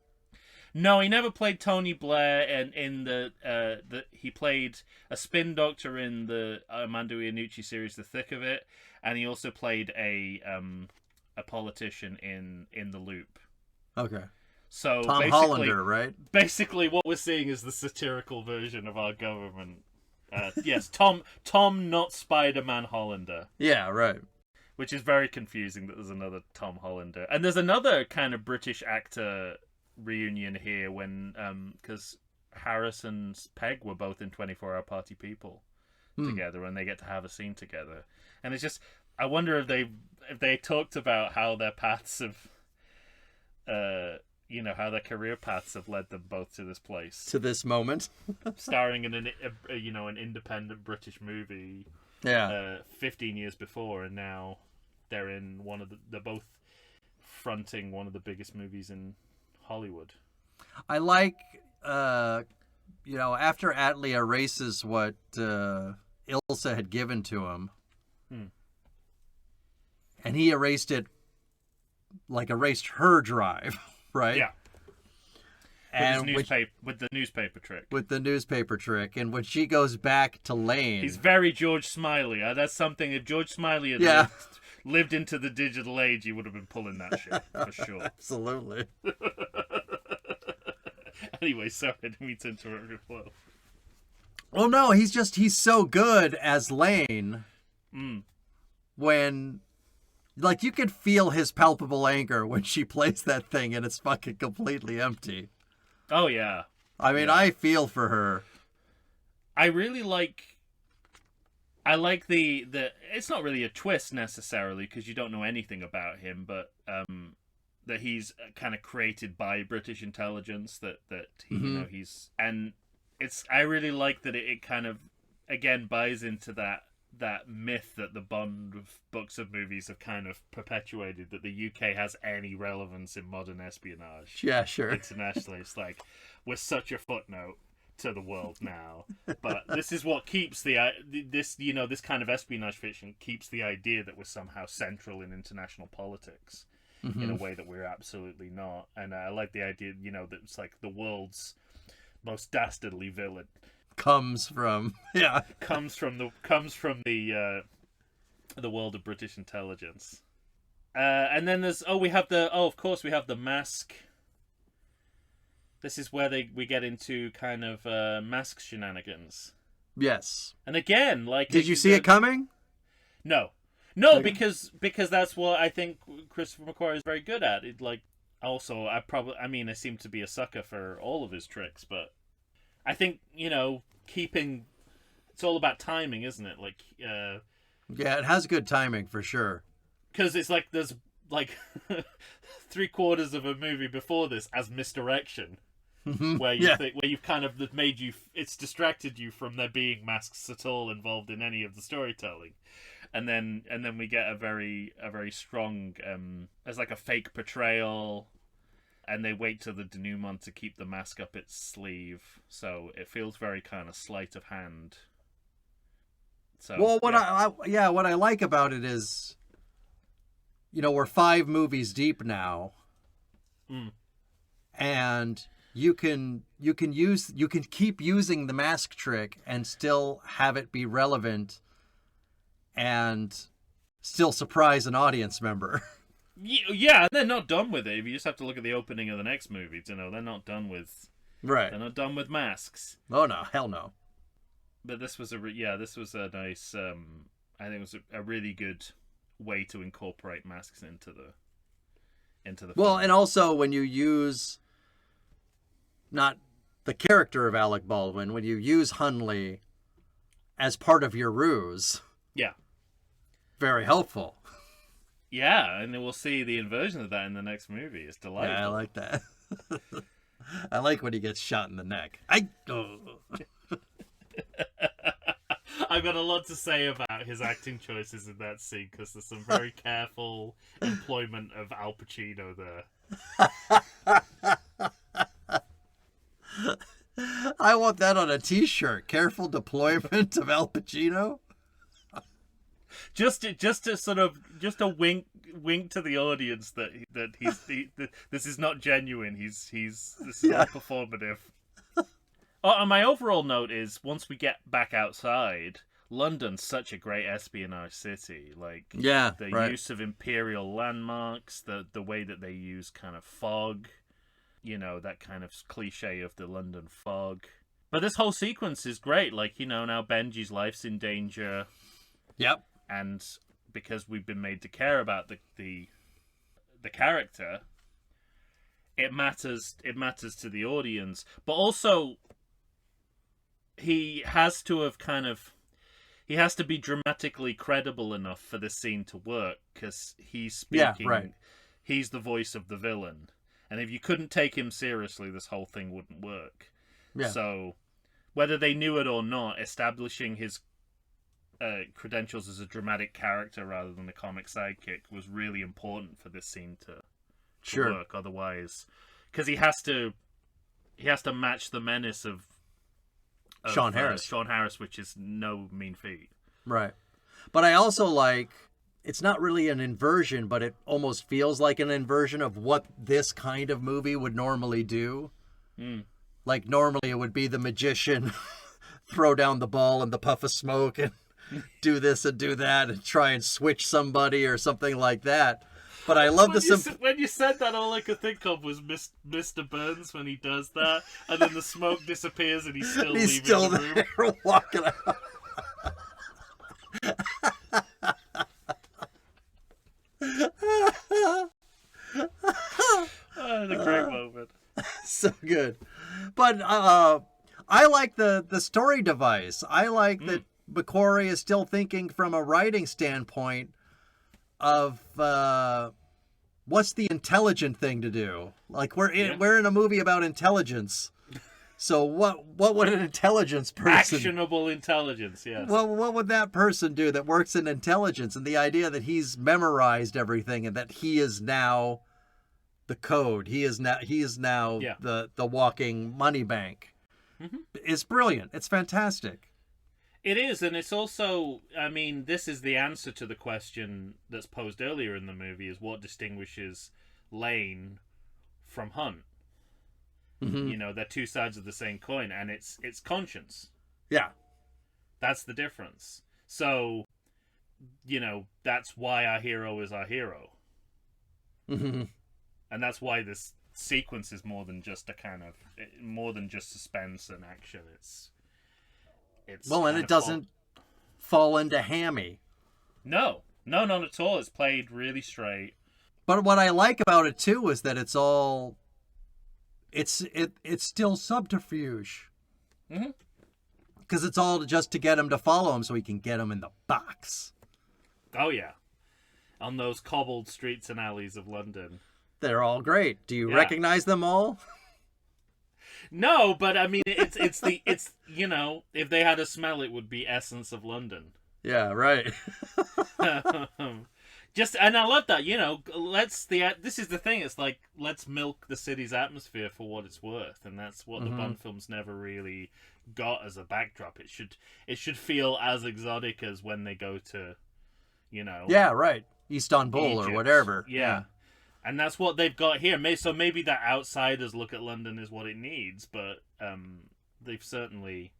No, he never played Tony Blair, and he played a spin doctor in the Armando Iannucci series The Thick of It, and he also played a politician in The Loop. Okay. So Tom Hollander, right? Basically, what we're seeing is the satirical version of our government. Yes, Tom, not Spider-Man Hollander. Yeah, right. Which is very confusing that there's another Tom Hollander, and there's another kind of British actor reunion here when because Harris and Pegg were both in 24 Hour Party People together, and they get to have a scene together, and it's just I wonder if they talked about how their paths have how their career paths have led them both to this place, to this moment. Starring in an independent British movie 15 years before, and now they're in they're both fronting one of the biggest movies in Hollywood. I like, after Attlee erases what Ilsa had given to him, and he erased her drive, right? Yeah. And with the newspaper trick. With the newspaper trick. And when she goes back to Lane... He's very George Smiley. That's something, if George Smiley had lived into the digital age, he would have been pulling that shit, for sure. Absolutely. Anyway, sorry, I didn't mean to interrupt your flow. Well, no, he's so good as Lane when... Like, you could feel his palpable anger when she plays that thing and it's fucking completely empty. Oh, yeah. I mean, I feel for her. I really like... I like the it's not really a twist necessarily because you don't know anything about him, but that he's kind of created by British intelligence, that he, he's... And I really like that it kind of, again, buys into that myth that the Bond books of movies have kind of perpetuated, that the UK has any relevance in modern espionage. Yeah, sure. Internationally, it's like, we're such a footnote to the world now. But this is what keeps this kind of espionage fiction keeps the idea that we're somehow central in international politics in a way that we're absolutely not. And I like the idea, that it's like the world's most dastardly villain comes from the world of British intelligence. And then we have the Mask. This is where we get into kind of Mask shenanigans. Yes. And again, like, did you see it coming? No, because that's what I think Christopher McQuarrie is very good at. It, like, also I seem to be a sucker for all of his tricks, but I think, it's all about timing, isn't it? Like, yeah, it has good timing for sure. Because it's like there's like 3/4 of a movie before this as misdirection, where you've kind of it's distracted you from there being masks at all involved in any of the storytelling, and then we get a very strong as like a fake portrayal. And they wait till the denouement to keep the mask up its sleeve, so it feels very kind of sleight of hand. So, well, what I like about it is, we're 5 movies deep now, and you can keep using the mask trick and still have it be relevant, and still surprise an audience member. Yeah, they're not done with it. You just have to look at the opening of the next movie to know they're not done with. Right. They're not done with masks. Oh no, hell no. But this was a nice. I think it was a really good way to incorporate masks into the. Well, film. And also when you use. Not the character of Alec Baldwin, when you use Hunley as part of your ruse. Yeah. Very helpful. Yeah, and then we'll see the inversion of that in the next movie. It's delightful. Yeah, I like that. I like when he gets shot in the neck. I've got a lot to say about his acting choices in that scene because there's some very careful employment of Al Pacino there. I want that on a T-shirt. Careful deployment of Al Pacino. Just to sort of a wink to the audience that this is not genuine. This is all performative. Oh, and my overall note is once we get back outside, London's such a great espionage city. Like the use of imperial landmarks, the way that they use kind of fog, that kind of cliche of the London fog. But this whole sequence is great. Like, now Benji's life's in danger. Yep. And because we've been made to care about the character, it matters to the audience. But also, he has to be dramatically credible enough for this scene to work because he's speaking. Yeah, right. He's the voice of the villain, and if you couldn't take him seriously, this whole thing wouldn't work. Yeah. So, whether they knew it or not, establishing his credentials as a dramatic character rather than a comic sidekick was really important for this scene to work. Otherwise, because he has to match the menace of Sean Harris, which is no mean feat. Right. But I also like, it's not really an inversion, but it almost feels like an inversion of what this kind of movie would normally do. Like, normally it would be the magician throw down the ball in the puff of smoke and do this and do that and try and switch somebody or something like that. But I love when you said that, all I could think of was Mr. Burns when he does that, and then the smoke disappears and he's still the room. Walking out. A great moment. So good. But I like the story device. I like that McQuarrie is still thinking from a writing standpoint of what's the intelligent thing to do. Like we're in a movie about intelligence. So what would an intelligence person... Actionable intelligence, yes. Well, what would that person do that works in intelligence? And the idea that he's memorized everything and that he is now the code. He is now the walking money bank. Is brilliant. It's fantastic. It is, and it's also, this is the answer to the question that's posed earlier in the movie, is what distinguishes Lane from Hunt. They're two sides of the same coin, and it's conscience. Yeah. That's the difference. So, that's why our hero is our hero. And that's why this sequence is more than just suspense and action. It's and it doesn't fall into hammy. No, not at all. It's played really straight. But what I like about it too is that it's still subterfuge. Because it's all just to get him to follow him so he can get him in the box. Oh yeah, on those cobbled streets and alleys of London. They're all great. Do you recognize them all? No, but it's if they had a smell, it would be essence of London. Yeah, right. And I love that. This is the thing. It's like, let's milk the city's atmosphere for what it's worth, and that's what the Bond films never really got as a backdrop. It should feel as exotic as when they go to, Yeah, right. Istanbul Egypt, or whatever. Yeah. And that's what they've got here. So maybe that outsiders look at London is what it needs, but they've certainly...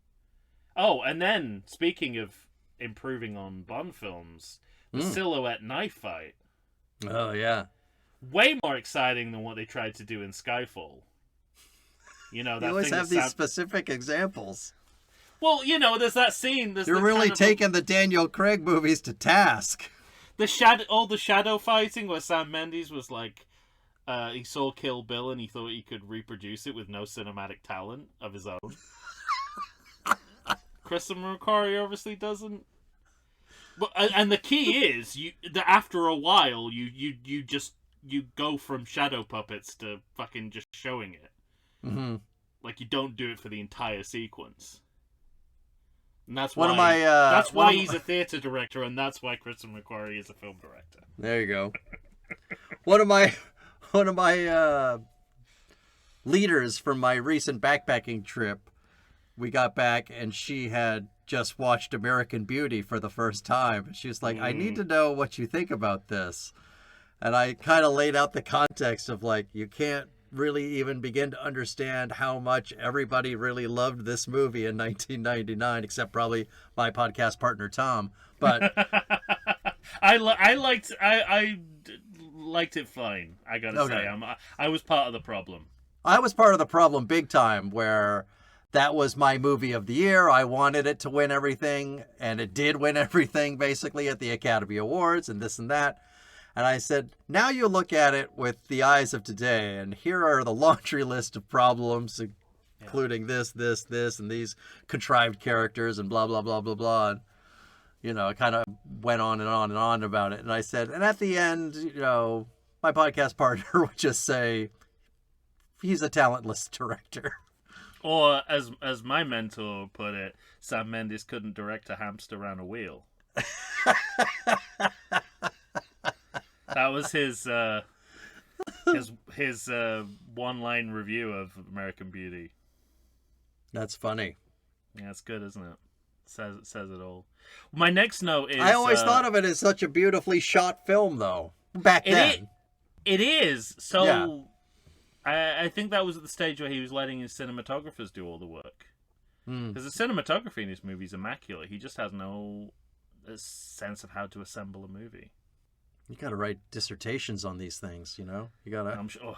Oh, and then, speaking of improving on Bond films, the silhouette knife fight. Oh, yeah. Way more exciting than what they tried to do in Skyfall. You always have these specific examples. Well, there's that scene... You're really taking the Daniel Craig movies to task. The shadow fighting where Sam Mendes was like, he saw Kill Bill and he thought he could reproduce it with no cinematic talent of his own. Christopher McQuarrie obviously doesn't. And the key is that after a while you just go from shadow puppets to fucking just showing it. Mm-hmm. Like, you don't do it for the entire sequence. And that's One why of my, that's why one of- he's a theatre director, and that's why Christian McQuarrie is a film director. There you go. one of my leaders from my recent backpacking trip, we got back and she had just watched American Beauty for the first time. She was like, I need to know what you think about this. And I kind of laid out the context of, like, you can't really even begin to understand how much everybody really loved this movie in 1999, except probably my podcast partner Tom. But I liked it fine. I gotta Okay. say, I was part of the problem. I was part of the problem big time, where that was my movie of the year. I wanted it to win everything, and it did win everything basically at the Academy Awards and this and that. And I said, now you look at it with the eyes of today, and here are the laundry list of problems, including this, and these contrived characters and blah, blah, blah, blah, blah. And, you know, it kind of went on and on and on about it. And I said, and at the end, you know, my podcast partner would just say, he's a talentless director. Or, as my mentor put it, Sam Mendes couldn't direct a hamster around a wheel. That was his one-line review of American Beauty. That's funny. Yeah, it's good, isn't it? Says it all. My next note is... I always thought of it as such a beautifully shot film, though, back then. It is. So, Yeah. I think that was at the stage where he was letting his cinematographers do all the work. Because the cinematography in this movie is immaculate. He just has no sense of how to assemble a movie. You gotta write dissertations on these things, you know? You gotta... I'm sure.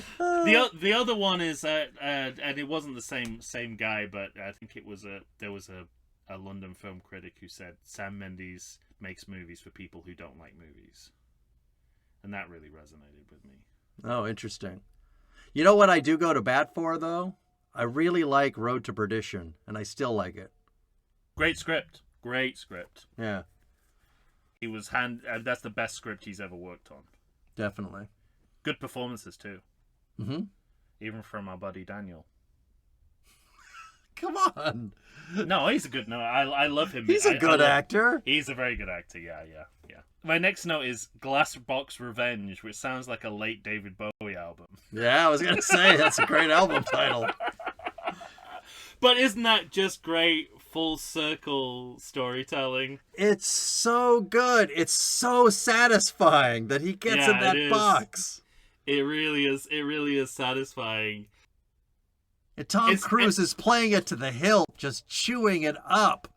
The other one is, and it wasn't the same guy, but I think there was a London film critic who said Sam Mendes makes movies for people who don't like movies, and that really resonated with me. Oh, interesting. You know what I do go to bat for, though? I really like Road to Perdition, and I still like it. Great script. Yeah, He was that's the best script he's ever worked on. definitely. Good performances too. Mm-hmm. Even from our buddy Daniel. Come on. No, he's a good. No, I love him. He's a good actor. He's a very good actor. Yeah. My next note is Glass Box Revenge, which sounds like a late David Bowie album. Yeah, I was gonna say that's a great album title. But isn't that just great full circle storytelling? It's so good. It's so satisfying that he gets in that box. It really is. It really is satisfying. And Tom Cruise is playing it to the hilt, just chewing it up.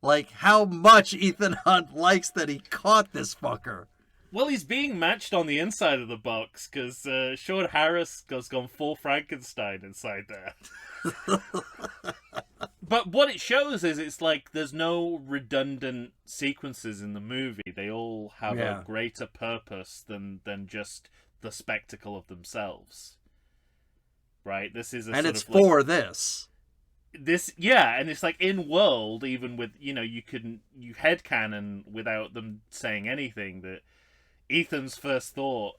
Like how much Ethan Hunt likes that he caught this fucker. Well, he's being matched on the inside of the box because Sean Harris has gone full Frankenstein inside there. But what it shows is it's like there's no redundant sequences in the movie. They all have a greater purpose than just the spectacle of themselves. Right? This is and it's for this. And it's like in world, even with, you headcanon without them saying anything, that Ethan's first thought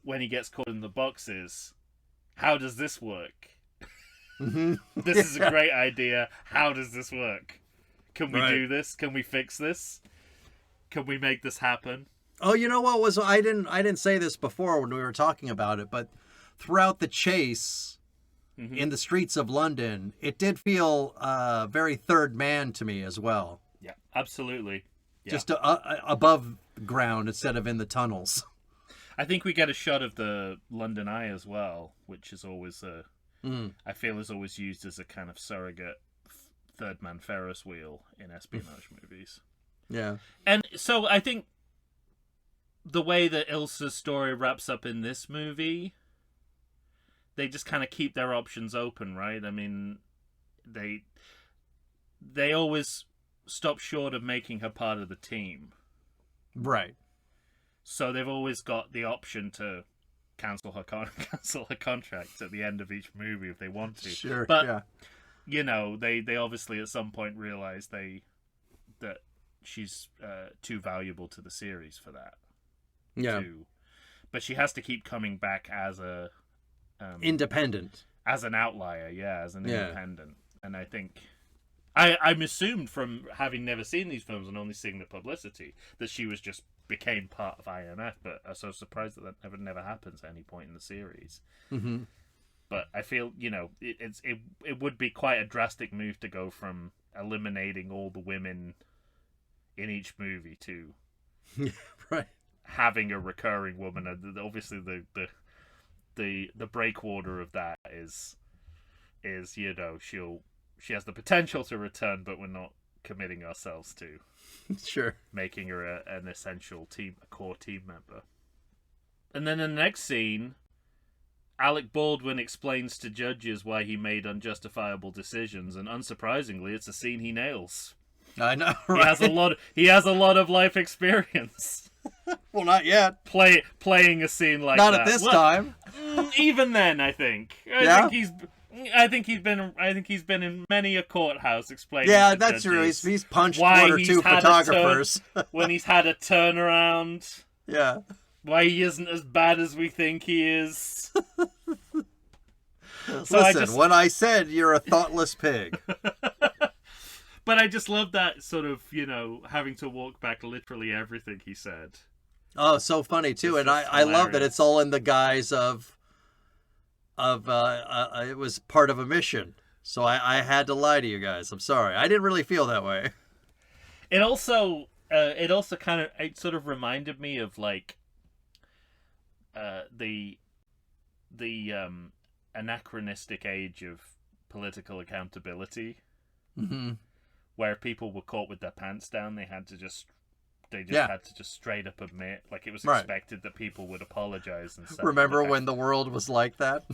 when he gets caught in the box is, how does this work? Mm-hmm. This is a great idea. How does this work? Can we do this? Can we fix this? Can we make this happen? Oh, you know what was I didn't say this before when we were talking about it, but throughout the chase in the streets of London, it did feel very Third Man to me as well. Yeah, absolutely. Yeah. Just above ground instead of in the tunnels. I think we get a shot of the London Eye as well, which is always I feel is always used as a kind of surrogate third man Ferris wheel in espionage movies. Yeah. And so I think the way that Ilsa's story wraps up in this movie, they just kind of keep their options open, right? I mean, they always stop short of making her part of the team. Right. So they've always got the option to cancel her contract at the end of each movie if they want to. Sure. But you know, they obviously at some point realize that she's too valuable to the series for that. Yeah. But she has to keep coming back as a independent, as an outlier, as an independent. And I think I'm assumed from having never seen these films and only seeing the publicity that she became part of IMF. But I'm so surprised that never happens at any point in the series. Mm-hmm. But I feel, you know, it would be quite a drastic move to go from eliminating all the women in each movie to right, having a recurring woman. Obviously, the breakwater of that is you know, she has the potential to return, but we're not committing ourselves to sure making her an essential a core team member. And then in the next scene, Alec Baldwin explains to judges why he made unjustifiable decisions, and unsurprisingly, it's a scene he nails. I know, right? He has a lot of life experience. Well, not yet. Playing a scene like not that. Not at this time. Even then, I think. I think he's been in many a courthouse explaining. Yeah, that's true. He's punched one or two photographers when he's had a turnaround. Yeah. Why he isn't as bad as we think he is. Listen, when I said you're a thoughtless pig. But I just love that sort of, you know, having to walk back literally everything he said. Oh, so funny too, and I love that it's all in the guise of it was part of a mission. So I had to lie to you guys. I'm sorry. I didn't really feel that way. It also kind of, it sort of reminded me of like the anachronistic age of political accountability. Mm-hmm. Where people were caught with their pants down, they had to just had to just straight up admit, like it was expected that people would apologize and stuff. Remember when the world was like that?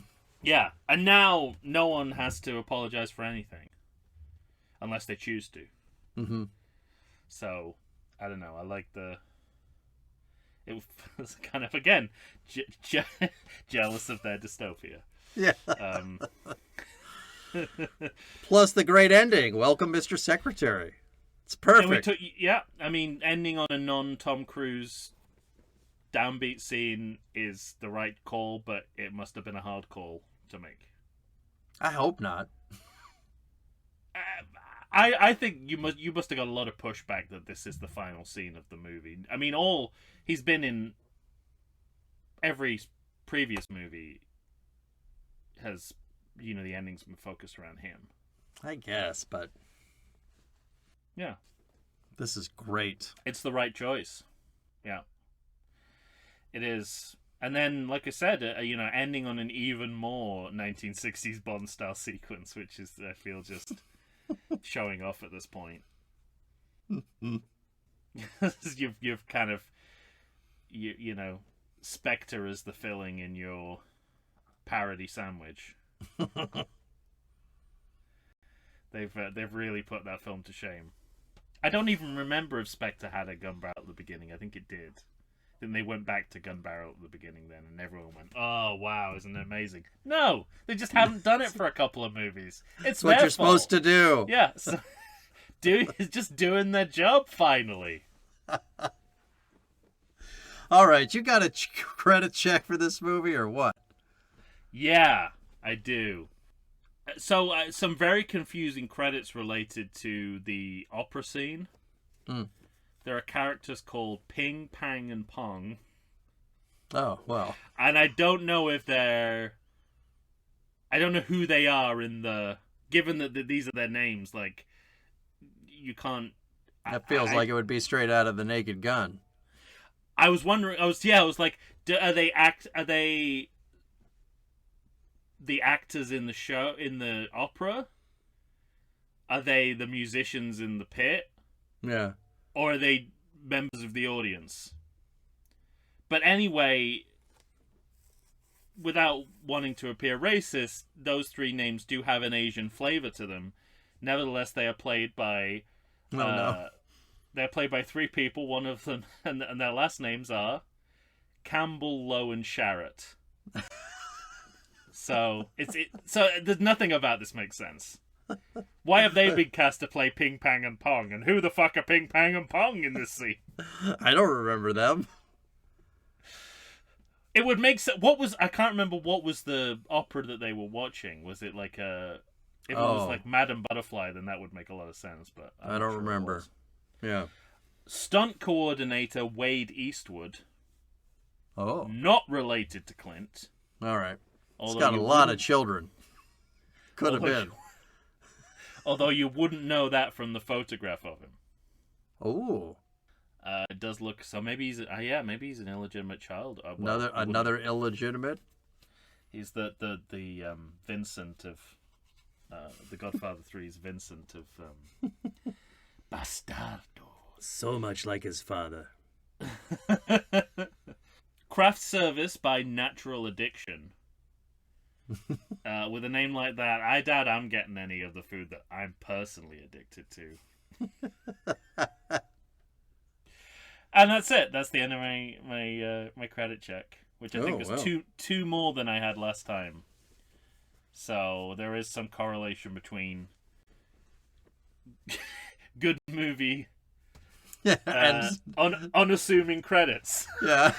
Yeah, and now no one has to apologize for anything, unless they choose to. Mm-hmm. So I don't know. I like it was kind of again jealous of their dystopia. Yeah. Plus the great ending. Welcome, Mr. Secretary. It's perfect. I mean, ending on a non-Tom Cruise downbeat scene is the right call, but it must have been a hard call to make. I hope not. I think you must have got a lot of pushback that this is the final scene of the movie. I mean, he's been in every previous movie has, you know, the ending's been focused around him. I guess, but yeah, this is great. It's the right choice. Yeah, it is. And then, like I said, you know, ending on an even more 1960s Bond style sequence, which is, I feel, just showing off at this point. you've kind of, you know, Spectre as the filling in your parody sandwich. They've really put that film to shame. I don't even remember if Spectre had a gun barrel at the beginning. I think it did. Then they went back to gun barrel at the beginning then, and everyone went, "Oh wow, isn't it amazing?" No, they just haven't done it for a couple of movies. It's what you're supposed to do. Yeah, so, just doing their job finally. All right, you got a credit check for this movie or what? Yeah, I do. So, some very confusing credits related to the opera scene. Mm. There are characters called Ping, Pang, and Pong. Oh, well. And I don't know if I don't know who they are given that these are their names, like, you can't... That feels like it would be straight out of The Naked Gun. I was wondering, I was like, are they the actors in the show, in the opera? Are they the musicians in the pit? Yeah. Or are they members of the audience? But anyway, without wanting to appear racist, those three names do have an Asian flavor to them. Nevertheless, they are played by... They're played by three people, one of them, and their last names are Campbell, Lowe, and Sharrett. So, so there's nothing about this makes sense. Why have they been cast to play Ping Pang and Pong? And who the fuck are Ping Pang and Pong in this scene? I don't remember them. It would make sense. What was I can't remember what was the opera that they were watching. Was it like a? If it was like Madame Butterfly, then that would make a lot of sense. But I don't remember. Yeah. Stunt coordinator Wade Eastwood. Oh. Not related to Clint. All right. He's got a lot of children. Could have been. Although you wouldn't know that from the photograph of him. Oh. It does look so. Maybe he's maybe he's an illegitimate child. Another illegitimate. He's the Vincent of the Godfather 3's Vincent of Bastardo. So much like his father. Craft service by Natural Addiction. With a name like that, I doubt I'm getting any of the food that I'm personally addicted to. And that's it. That's the end of my credit check, which I think was two more than I had last time. So there is some correlation between good movie and unassuming credits. Yeah.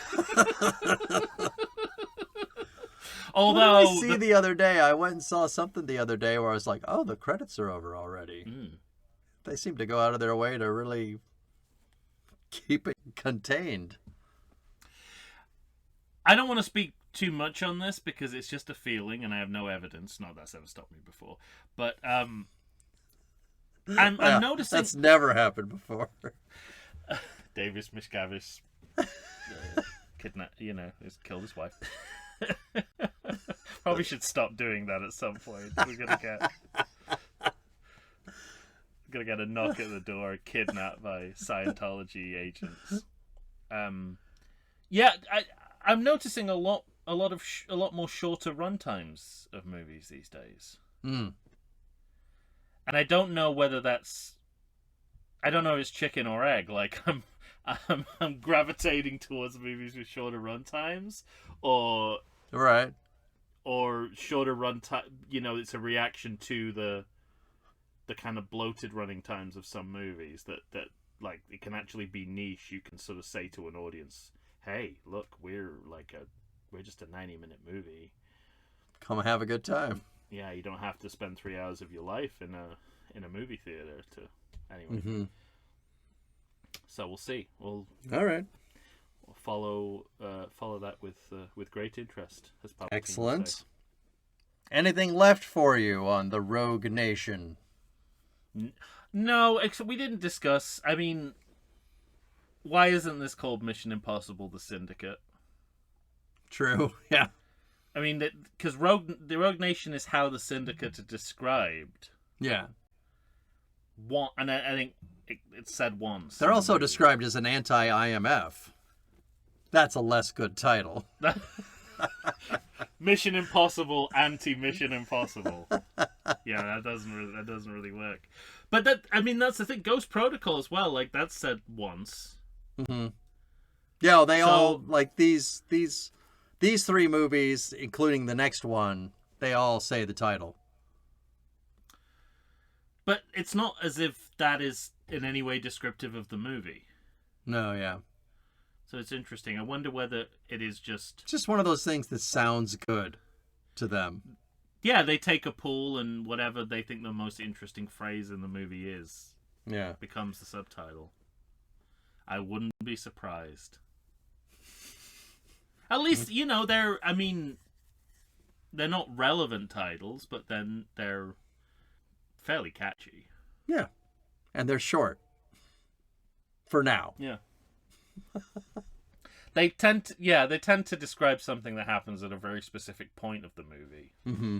Although the other day, I went and saw something the other day where I was like, "Oh, the credits are over already." They seem to go out of their way to really keep it contained. I don't want to speak too much on this because it's just a feeling and I have no evidence. Not that's ever stopped me before. But I'm noticing... That's never happened before. Davis Miscavige has killed his wife. Probably should stop doing that at some point. We're gonna get a knock at the door, kidnapped by Scientology agents. I'm noticing a lot more shorter runtimes of movies these days. And I don't know whether I don't know if it's chicken or egg. Like I'm gravitating towards movies with shorter runtimes, or shorter runtime. It's a reaction to the kind of bloated running times of some movies that like it can actually be niche. You can sort of say to an audience, "Hey, look, we're just a 90-minute movie. Come have a good time." Yeah, you don't have to spend 3 hours of your life in a movie theater to anyway. Mm-hmm. So we'll see. We'll follow that with great interest. As excellent. Anything left for you on the Rogue Nation? No, we didn't discuss. I mean, why isn't this called Mission Impossible: The Syndicate? True. Yeah. I mean, because the Rogue Nation is how the Syndicate are described. Yeah. And I think it's said once. They're also described as an anti-IMF. That's a less good title. Mission Impossible, anti-Mission Impossible. Yeah, that doesn't really work. But that's the thing. Ghost Protocol as well. Like that's said once. Mm-hmm. Yeah, they all like these three movies, including the next one. They all say the title. But it's not as if that is in any way descriptive of the movie. No, yeah. So it's interesting. I wonder whether it is just one of those things that sounds good to them. Yeah, they take a pool and whatever they think the most interesting phrase in the movie is, becomes the subtitle. I wouldn't be surprised. At least, they're not relevant titles, but then they're fairly catchy. Yeah. And they're short. For now. Yeah. They tend to describe something that happens at a very specific point of the movie. Mm-hmm.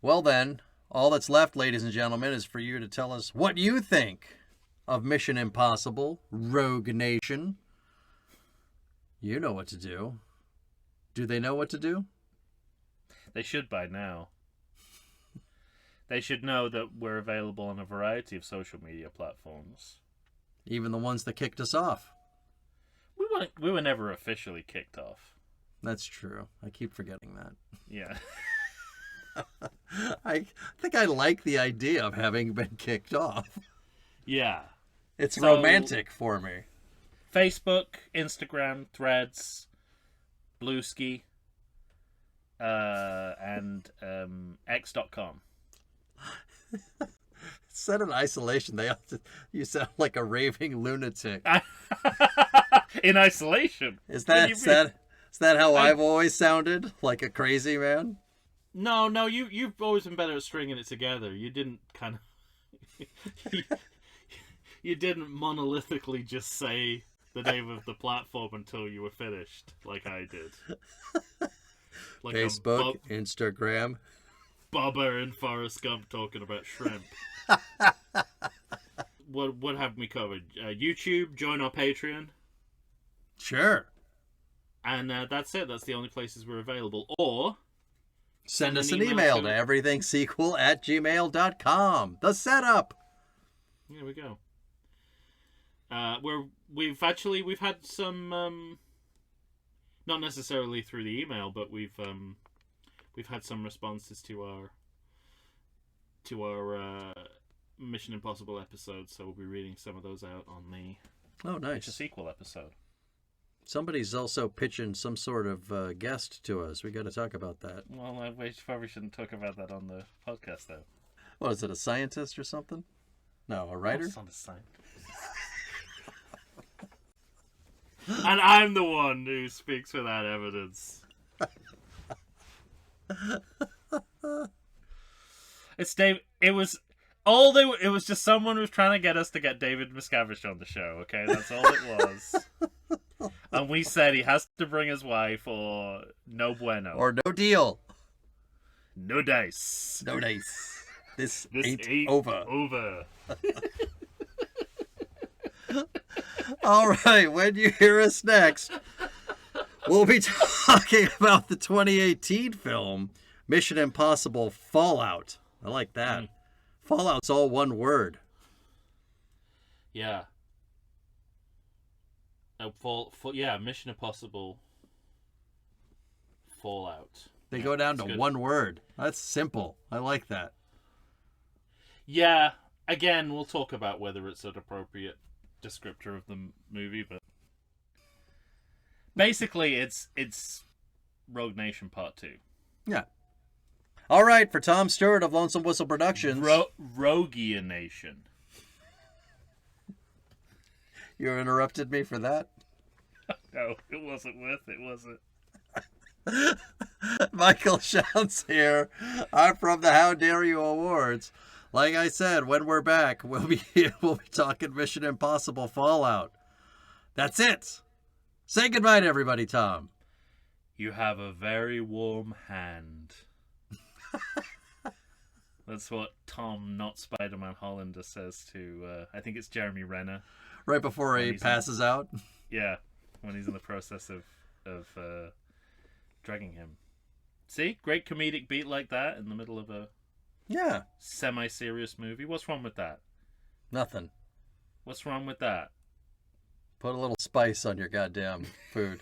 Well then, all that's left, ladies and gentlemen, is for you to tell us what you think of Mission Impossible: Rogue Nation. You know what to do. Do they know what to do? They should by now. They should know that we're available on a variety of social media platforms. Even the ones that kicked us off. We were never officially kicked off. That's true. I keep forgetting that. Yeah. I think I like the idea of having been kicked off. Yeah. It's So- romantic for me. Facebook, Instagram, Threads, Bluesky, and X.com. Set in isolation, you sound like a raving lunatic. In isolation. Is What do that you is mean? that how I've always sounded? Like a crazy man? No, you've always been better at stringing it together. You didn't kind of... you didn't monolithically just say the name of the platform until you were finished, like I did. Like Facebook, Instagram. Bubba and Forrest Gump talking about shrimp. What have we covered? YouTube, join our Patreon, Sure. and that's it. That's the only places we're available. Or Send us an email email to- to everythingsequel@gmail.com. The setup. there we go. We've had some, not necessarily through the email, but we've had some responses to our Mission Impossible episodes, so we'll be reading some of those out on the Oh, It's a nice. sequel episode. Somebody's also pitching some sort of guest to us. We got to talk about that. Well, we probably shouldn't talk about that on the podcast, though. What is it, a scientist or something? No, a writer? What's on the sign? And I'm the one who speaks without evidence. It's Dave. It was just someone who was trying to get us to get David Miscavige on the show. Okay, that's all it was. And we said he has to bring his wife, or no bueno, Or no deal. no dice. No dice. This This ain't over. Over. All right, when you hear us next, we'll be talking about the 2018 film Mission Impossible Fallout. I like that. Fallout's all one word. Yeah. Mission Impossible Fallout. They Yeah, go down to that's good. one word. That's simple. I like that. Yeah, again, we'll talk about whether it's an appropriate descriptor of the movie, but basically it's Rogue Nation Part 2. Yeah. All right, for Tom Stewart of Lonesome Whistle Productions. Rogia Nation. You interrupted me for that? No, it wasn't worth it, was it? Michael Shounts here. I'm from the How Dare You Awards. Like I said, when we're back, we'll be talking Mission Impossible Fallout. That's it. Say goodbye to everybody, Tom. You have a very warm hand. That's what Tom, not Spider-Man Hollander, says to, I think it's Jeremy Renner. Right before he Amazing. passes out. Yeah, when he's in the process of dragging him. See? Great comedic beat like that in the middle of a Yeah. semi-serious movie. What's wrong with that? Nothing. What's wrong with that? Put a little spice on your goddamn food.